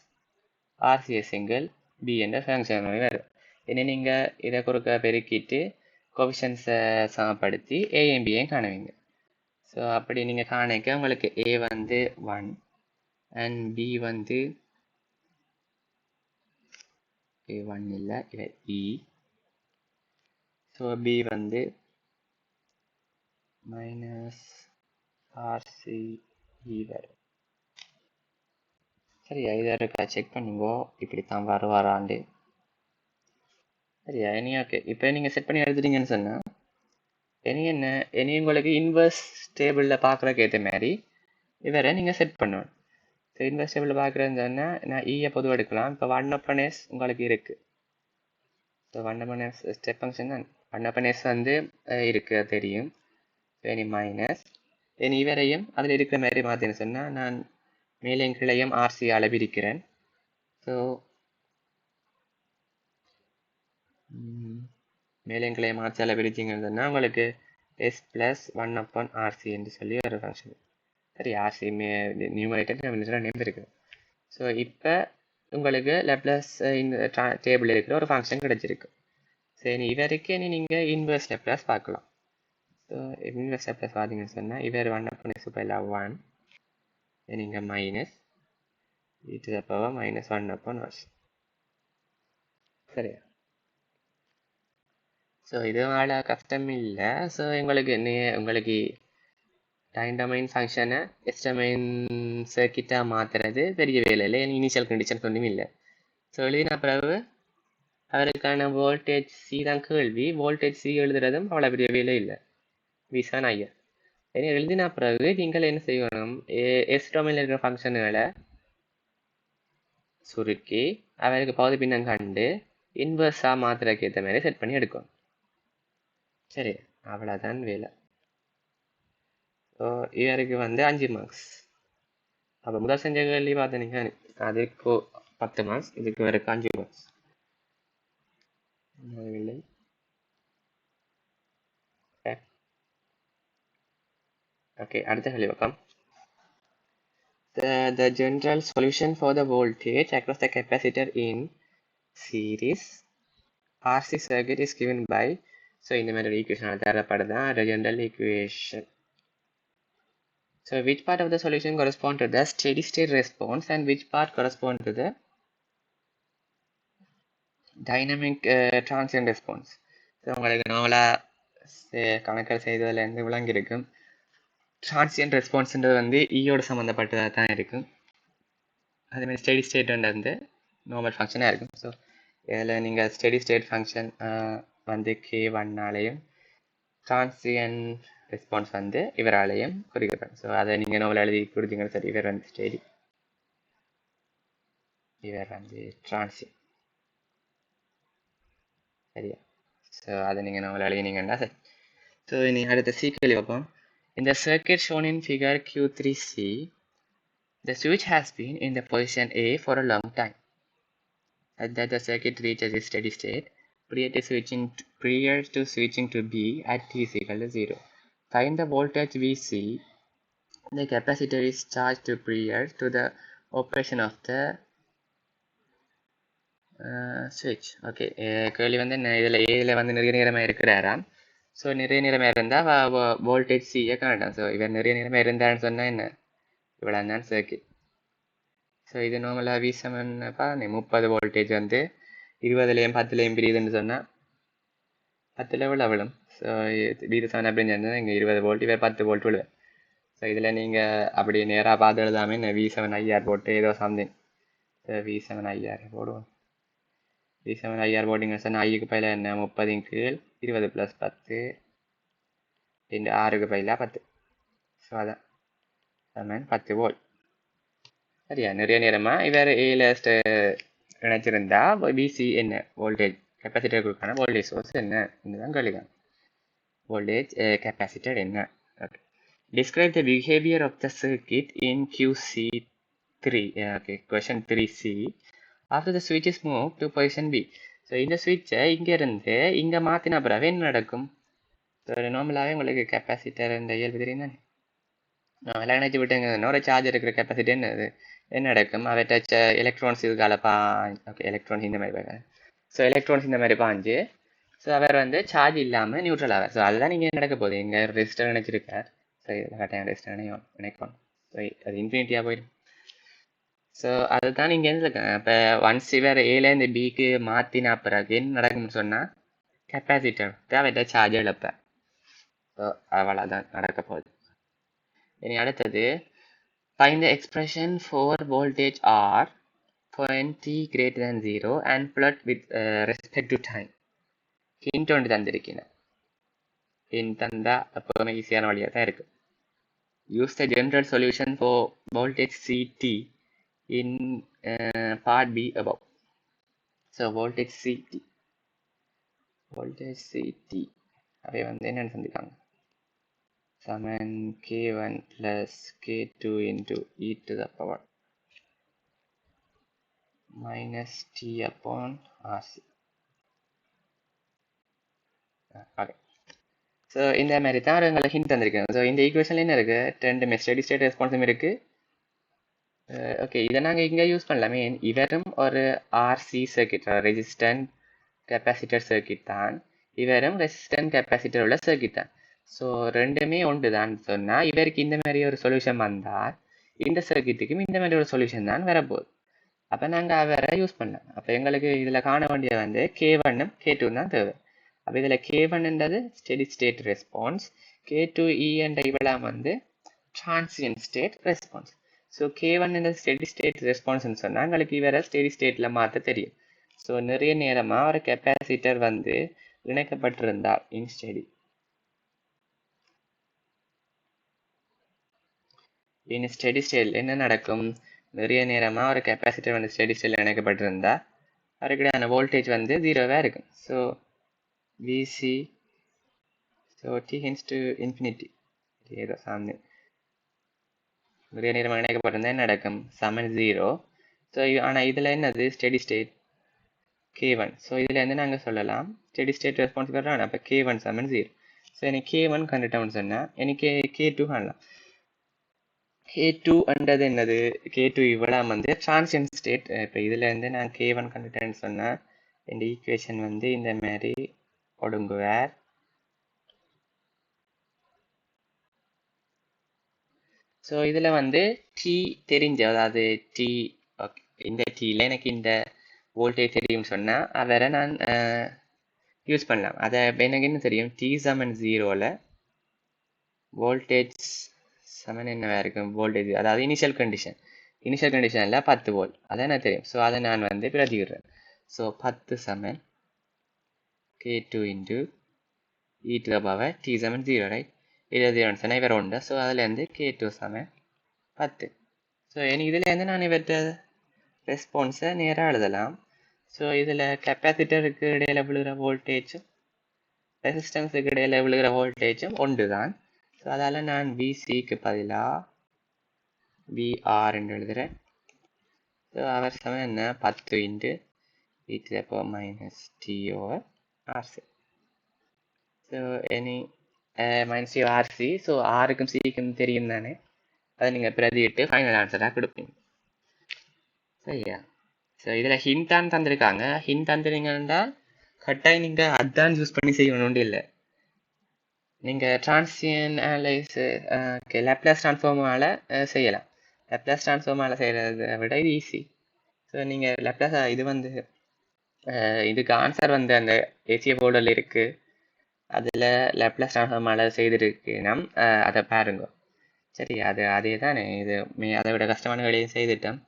RCS single P என்ற ஃபங்க்ஷன் வரும். இனி நீங்கள் இதை குறுக்க பெருக்கிட்டு கோஎஃபிஷியன்ட்ஸை சமப்படுத்தி ஏயும் பியையும் காணுவீங்க. ஸோ அப்படி நீங்கள் காணிக்க உங்களுக்கு ஏ வந்து 1 அண்ட் பி வந்து A1 இல்லை, இது E. ஸோ B வந்து மைனஸ் RCE வரும். சரியா, இதை இருக்கா செக் பண்ணுங்க, இப்படித்தான் வராண்டு. சரியா, இனி ஓகே. இப்போ நீங்கள் செட் பண்ணி எடுத்துட்டீங்கன்னு சொன்னால் இனி உங்களுக்கு இன்வெர்ஸ் டேபிளில் பார்க்குறக்கு ஏற்ற மாதிரி இவரை நீங்கள் செட் பண்ணணும். ஸோ இன்வெர்ஸ் டேபிளில் பார்க்குறேன்னு சொன்னால் நான் ஈயை பொதுவாக எடுக்கலாம். இப்போ 1/s உங்களுக்கு இருக்குது. ஸோ 1/s ஸ்டெப் ஃபங்க்ஷன் தான் 1/s வந்து இருக்குது தெரியும். இனி மைனஸ் இனி இவரையும் அதில் இருக்கிற மாதிரி மாற்றின்னு சொன்னால் நான் மேலையும் கிளையும் ஆர்சியால் பிரிக்கிறேன். ஸோ மேலையும் கிளையும் ஆர்சியால் பிரிச்சிங்கன்னு சொன்னால் உங்களுக்கு எஸ் ப்ளஸ் 1/RC என்று சொல்லி ஒரு ஃபங்க்ஷன். சரி, ஆர்சி நியூமரேட்டர் டினாமினேட்டர் நேம் இருக்குது. ஸோ இப்போ உங்களுக்கு லேப்லஸ் இந்த டேபிள் இருக்கிற ஒரு ஃபங்க்ஷன் கிடைச்சிருக்கு. சரி, இவருக்கு நீங்கள் இன்வெர்ஸ் லேப்லஸ் பார்க்கலாம். ஸோ இன்வெர்ஸ் லேப்லஸ் பார்த்தீங்கன்னு சொன்னால் இவர் 1/s பதிலாக 1 நீங்கள் minus e to the power minus 1/s. சரியா? ஸோ இது அவ்வளோ கஷ்டம் இல்லை. ஸோ உங்களுக்கு டைம் டொமைன் ஃபங்க்ஷனை எஸ் டொமைன் சர்க்கிட்டாக மாற்றுறது பெரிய வேலை இல்லை. இனிஷியல் கண்டிஷன் ஒன்றும் இல்லை. ஸோ எழுதின பிறகு அவருக்கான வோல்டேஜ் சி தான் கேள்வி. வோல்டேஜ் சி எழுதுறதும் அவ்வளோ பெரிய வேலை இல்லை. விசான் ஐயா எழுதின பிறகு நீங்கள் என்ன செய்யணும்? எஸ் டொமைனில் இருக்கிற ஃபங்க்ஷனுகளை சுருக்கி அவருக்கு பகுதி பின்னம் கண்டு இன்வெர்ஸாக மாற்றுறதுக்கு ஏற்ற மாதிரி செட் பண்ணி எடுக்கணும். சரி, அவ்வளோதான் வேலை. ஸோ இவருக்கு வந்து 5 மார்க்ஸ். அப்போ முதல் செஞ்ச கேள்வி பார்த்தீங்க, அதுக்கு 10 மார்க்ஸ், இதுக்கு வரைக்கும் 5 மார்க்ஸ். ஓகே, அடுத்த கேள்வி பார்க்கலாம். The general solution for the voltage across the capacitor in series RC circuit is given by, so இந்த மாதிரி equation தரப்படுதான் the general equation. So which part of the solution correspond to the steady state response and which part correspond to the dynamic transient response? So உங்களுக்கு நார்மலாக கணக்கில் செய்ததுலேருந்து விளங்கியிருக்கும். Transient ரெஸ்பான்ஸ்ன்றது வந்து ஈயோடு சம்மந்தப்பட்டதாக தான் இருக்கும். அதேமாதிரி steady state வந்து நார்மல் ஃபங்க்ஷனாக இருக்கும். ஸோ இதில் நீங்கள் ஸ்டெடி ஸ்டேட் ஃபங்க்ஷன் வந்து K1ஆலையும் டிரான்சியன்ட் ரெஸ்பான்ஸ் வந்து இவராலையும் குறிக்கப்படும். ஸோ அதை நீங்கள் நார்மல் எழுதி கொடுத்தீங்கன்னு சரி. இவர் வந்து ஸ்டெடி, இவர் வந்து டிரான்சியன்ட். சரியா? ஸோ அதை நீங்கள் நார்மல் எழுதினீங்கன்னா சரி. ஸோ இனி அடுத்த சீக்கிரம் வைப்போம். In the circuit shown in figure Q3C, the switch has been in the position A for a long time. At that the circuit reaches its steady state prior to switching to B at t is equal to 0. Find the voltage VC. The capacitor is charged prior to the operation of the switch. Okay, கேள்வி வந்து இதில் வந்து நிறைய நேரமாக இருக்கிறாராம். So நிறைய நேரமாக இருந்தால் voltage சியை காணலாம். ஸோ இவர் நிறைய நேரமாக இருந்தான்னு சொன்னால் என்ன, இவ்வளோ தான் சர்க்கிட். ஸோ இது நார்மலாக V7 30 வோல்டேஜ் வந்து 20லேயும் 10லேயும் பிரியுதுன்னு சொன்னால் 10 எவ்வளோ விழும். ஸோ V7 அப்படின்னு சொன்னால் இங்கே 20 வோல்ட், இவர் 10 வோல்ட் விழுவேன். ஸோ இதில் நீங்கள் அப்படி நேராக பார்த்து எழுதாமல் என்ன V7 IR போட்டு ஏதோ சம்திங். ஸோ V7 IR போடுவோம். V7 IR போட்டிங்கன்னு சொன்னால் ஐக்கு பயில என்ன 30 கீழ் 20 + 10 இந்த 6க்கு பயிலாக 10. ஸோ அதான் 10 வோல்ட். சரியா? நிறைய நேரமாக இவர் ஏல இணைச்சிருந்தா பிசி என்ன வோல்டேஜ் கெப்பாசிட்டருக்கான வோல்டேஜ் சோர்ஸ் என்ன தான் கேள்விதான். voltage capacitor என்ன. Okay. Describe the behavior of the circuit in QC3. Okay, question 3C. After the switch is moved to position B. So இந்த ஸ்விட்சை இங்கேருந்து இங்கே மாற்றின பிறகு என்ன நடக்கும்? ஸோ நார்மலாகவே உங்களுக்கு கெப்பாசிட்டர் இந்த இயல்பு தெரியும் தானே. எல்லாம் நினைச்சு விட்டுங்க, ஒரு சார்ஜ் இருக்கிற கெப்பாசிட்டி என்னது என்ன நடக்கும்? அவற்றை எலக்ட்ரான்ஸ் இதுக்கால ஓகே எலக்ட்ரான்ஸ் இந்த மாதிரி ஸோ எலக்ட்ரான்ஸ் இந்த மாதிரி பாஞ்சு ஸோ அவர் வந்து சார்ஜ் இல்லாமல் நியூட்ரல் ஆவார். ஸோ அதுதான் நீங்கள் நடக்க போகுது. இங்கே ரெஜிஸ்டர் நினைச்சிருக்கார். ஸோ இதில் கட்டாயம் ரெஜிஸ்டர் நினைக்கணும். ஸோ அது இன்ஃபினிட்டியாக போயிடும். ஸோ அதுதான் நீங்கள் எழுதிருக்கேன். இப்போ ஒன்ஸ் இவர் ஏலேருந்து பிக்கு மாற்றினா பிறகு என்ன நடக்கும்னு சொன்னால் கெப்பாசிட்டர் தேவையிட்ட சார்ஜ் இழப்பேன். ஸோ அவ்வளோதான் நடக்க போகுது. இனி அடுத்தது find the expression for voltage R for t greater than 0 and plot with respect to time. Hint ஒன்று தந்திருக்கேன். ஹிண்ட் தந்தால் எப்போவுமே ஈஸியான வழியாக தான் இருக்குது. Use the general solution for voltage CT in part B above. So voltage CT அவை வந்து என்னென்னு சொல்லியிருக்காங்க? சமன் K1 plus K2 into e to the power minus T upon RC. Okay, so இந்த மாதிரி தான் உங்களுக்கு ஹிண்ட் தந்திருக்கேன். ஸோ இந்த ஈக்குவேஷனில் என்ன இருக்குது? ரெண்டுமே ஸ்டெடி ஸ்டேட் ரெஸ்பான்ஸும் இருக்குது. ஓகே, இதை நாங்கள் இங்கே யூஸ் பண்ணலாமே. இவரும் ஒரு RC circuit, resistant capacitor circuit தான். இவரும் ரெசிஸ்டன்ட் கெப்பாசிட்டர் உள்ள சர்க்கிட் தான். ஸோ ரெண்டுமே ஒன்று தான் சொன்னால் இவருக்கு இந்த மாதிரி ஒரு சொல்யூஷன் வந்தால் இந்த சர்க்கிட்டுக்கும் இந்த மாதிரி ஒரு சொல்யூஷன் தான் வரப்போகுது. அப்போ நாங்கள் அவரை யூஸ் பண்ணலாம். அப்போ எங்களுக்கு இதில் காண வேண்டியது வந்து K1 K2 தான் தேவை. அப்போ இதில் K1ன்றது ஸ்டெடி ஸ்டேட் ரெஸ்பான்ஸ், K2E என்ற இவெல்லாம் வந்து transient state response. So K1 என்ற ஸ்டெடி ஸ்டேட் ரெஸ்பான்ஸ்ன்னு சொன்னால் எங்களுக்கு இவரை ஸ்டெடி ஸ்டேட்டில் மாற்ற தெரியும். ஸோ நிறைய நேரமாக ஒரு கெப்பாசிட்டர் வந்து இணைக்கப்பட்டிருந்தால் இன்ஸ்டெடி இன் ஸ்டெடி ஸ்டேட் என்ன நடக்கும்? நிறைய நேரமாக ஒரு கெப்பாசிட்டர் வந்து ஸ்டெடி ஸ்டேட்டில் இணைக்கப்பட்டிருந்தால் அதுக்கிடையான வோல்டேஜ் வந்து 0வாக இருக்கும். So VC so T tends to infinity ஏதோ சாமி நிறைய நேரமாக இணைக்கப்பட்டிருந்தால் என்ன நடக்கும்? சமன் 0. ஸோ ஆனால் இதில் என்னது ஸ்டெடி ஸ்டேட் K1. ஸோ இதில் வந்து நாங்கள் சொல்லலாம் ஸ்டெடி ஸ்டேட் ரெஸ்பான்ஸ் வர்றாங்க. அப்போ K1 சமன் 0. ஸோ எனக்கு K1 கண்டுட்டோம்னு சொன்னால் எனக்கு K2 காணலாம். K2ன்றது என்னது? K2 இவ்வளோ வந்து டிரான்சியன்ட் ஸ்டேட். இப்போ இதில் இருந்து நான் K1 கண்டுட்டேன்னு சொன்னால் இந்த ஈக்குவேஷன் வந்து இந்த மாதிரி ஒடுங்குவார். ஸோ இதில் வந்து T தெரிஞ்ச, அதாவது T ஓகே இந்த Tயில் எனக்கு இந்த வோல்டேஜ் தெரியும்னு சொன்னால் அவரை நான் யூஸ் பண்ணலாம். அதை எனக்கு என்ன தெரியும்? T சமன் 0ல் வோல்டேஜ் சமன் என்னவா இருக்கும்? வோல்டேஜ் அதாவது இனிஷியல் கண்டிஷனில் 10 வோல்ட் அதை எனக்கு தெரியும். ஸோ அதை நான் வந்து பிரதிவிடுறேன். ஸோ 10 சமன் K2 into e to the power T சமன் 0 ரைட். இது 0 சொன்னால் இவர் உண்டு. ஸோ அதுலேருந்து K2 சமன் 10. ஸோ எனக்கு இதுலேருந்து நான் இவற்ற ரெஸ்பான்ஸை நேராக எழுதலாம். ஸோ இதில் கெப்பாசிட்டருக்கு இடையில் விழுகிற வோல்டேஜும் ரெசிஸ்டன்ஸுக்கு இடையில் விழுகிற வோல்டேஜும் ஒன்று தான். ஸோ அதால் நான் விசிக்கு பதிலாக விஆர் என்று எழுதுகிறேன். ஸோ அவர் சமம் என்ன? 10 into e to the power minus T over RC. So any minus T RC. So ஆருக்கும் சிக்கும் தெரியும் தானே, அதை நீங்கள் பிரதிட்டு ஃபைனல் ஆன்சராக கொடுப்பீங்க. சரியா? ஸோ இதில் ஹிண்டான்னு தந்திருக்காங்க. ஹிண்ட் தந்துருங்கன்னா கட்டாயம் நீங்கள் அதான் யூஸ் பண்ணி செய்யணும்னு இல்லை. நீங்கள் டிரான்சியன் அனலைஸு லேப்லாஸ் ட்ரான்ஸ்ஃபார்மால் செய்யலாம். லேப்லாஸ் ட்ரான்ஸ்ஃபார்மால் செய்கிறத விட இது ஈஸி. ஸோ நீங்கள் லேப்லாஸ் இது வந்து இதுக்கு ஆன்சர் வந்து அந்த ஏசிய போர்டில் இருக்குது. அதில் லேப்லாஸ் ட்ரான்ஸ்ஃபார்மால் செய்திருக்குன்னா அதை பாருங்க. சரி, அதே தானே இது அதை விட கஷ்டமான வேலையும் செய்துட்டோம்.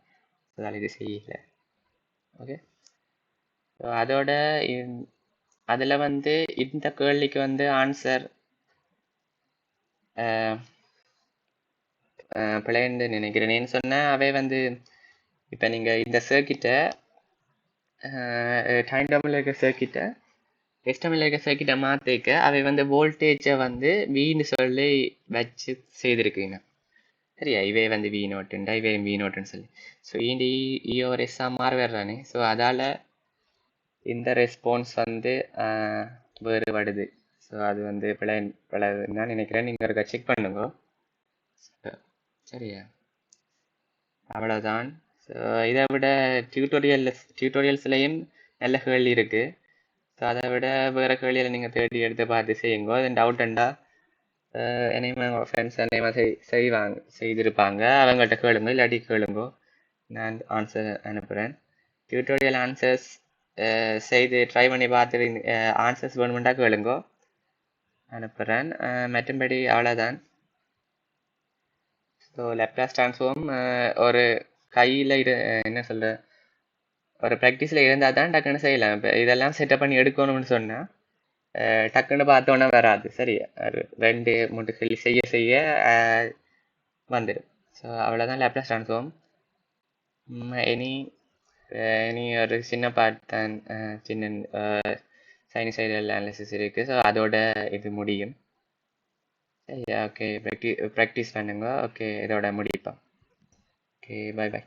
அதால் இது செய்யலை. ஓகே, ஸோ அதோட அதில் வந்து இந்த கேள்விக்கு வந்து ஆன்சர் பிள்ளைன்னு நினைக்கிறேன்னு சொன்னால் அவை வந்து இப்போ நீங்கள் இந்த சர்க்கிட்டை டைம் டேபிளில் இருக்கிற சர்க்கிட்டை எஸ்டமில் சர்க்கிட்டை மாற்றிக்க அவை வந்து வோல்டேஜை வந்து வீன்னு சொல்லி வச்சு செய்திருக்குங்க. சரியா, இவே வந்து வி நோட்டுண்டா இவே வி நோட்டுன்னு சொல்லி. ஸோ இந்த ஒரு எஸ்ஆர் வர்றானே, ஸோ அதால் இந்த ரெஸ்பான்ஸ் வந்து வேறுபடுது. ஸோ அது வந்து பிழைன்னு தான் நினைக்கிறேன். நீங்கள் ஒருக்கா செக் பண்ணுங்க. சரியா, அவ்வளோதான். ஸோ இதை விட டியூட்டோரியல்ஸ்லேயும் நல்ல கேள்வி இருக்குது. ஸோ அதை விட வேறு கேள்வியில் நீங்கள் தேடி எடுத்து பார்த்து செய்யுங்க. அது டவுட்டுண்டா என்னையுமே ஃப்ரெண்ட்ஸ் என்னையுமா செய்திருப்பாங்க, அவங்கள்ட்ட கேளுங்க, இல்லாட்டி கேளுங்க, நான் ஆன்சர் அனுப்புகிறேன். டியூட்டோரியல் ஆன்சர்ஸ் செய்து ட்ரை பண்ணி பார்த்து ஆன்சர்ஸ் வேணுமெண்டா கேளுங்க, அனுப்புகிறேன். மற்றும்படி அவ்வளோதான். ஸோ லேப்லாஸ் ட்ரான்ஸ்ஃபார்ம் ஒரு கையில் என்ன சொல்கிற ஒரு ப்ராக்டிஸில் இருந்தால் தான் டக்குன்னு செய்யலாம். இப்போ இதெல்லாம் செட்டப் பண்ணி எடுக்கணும்னு சொன்னால் டக்குன்னு பார்த்தோன்னே வராது. சரி, ஒரு 2-3 கேள்வி செய்ய செய்ய வந்துடும். ஸோ அவ்வளோதான் லேப்லாஸ் ட்ரான்ஸ்ஃபார்ம். இனி ஒரு சின்ன பார்ட் தான், சின்ன சைனசாய்டல் அனாலிசிஸ் இருக்குது. ஸோ அதோட இது முடியும். சரியா, ஓகே, ப்ராக்டிஸ் பண்ணுங்க. ஓகே, இதோட முடிப்போம். Okay, bye by.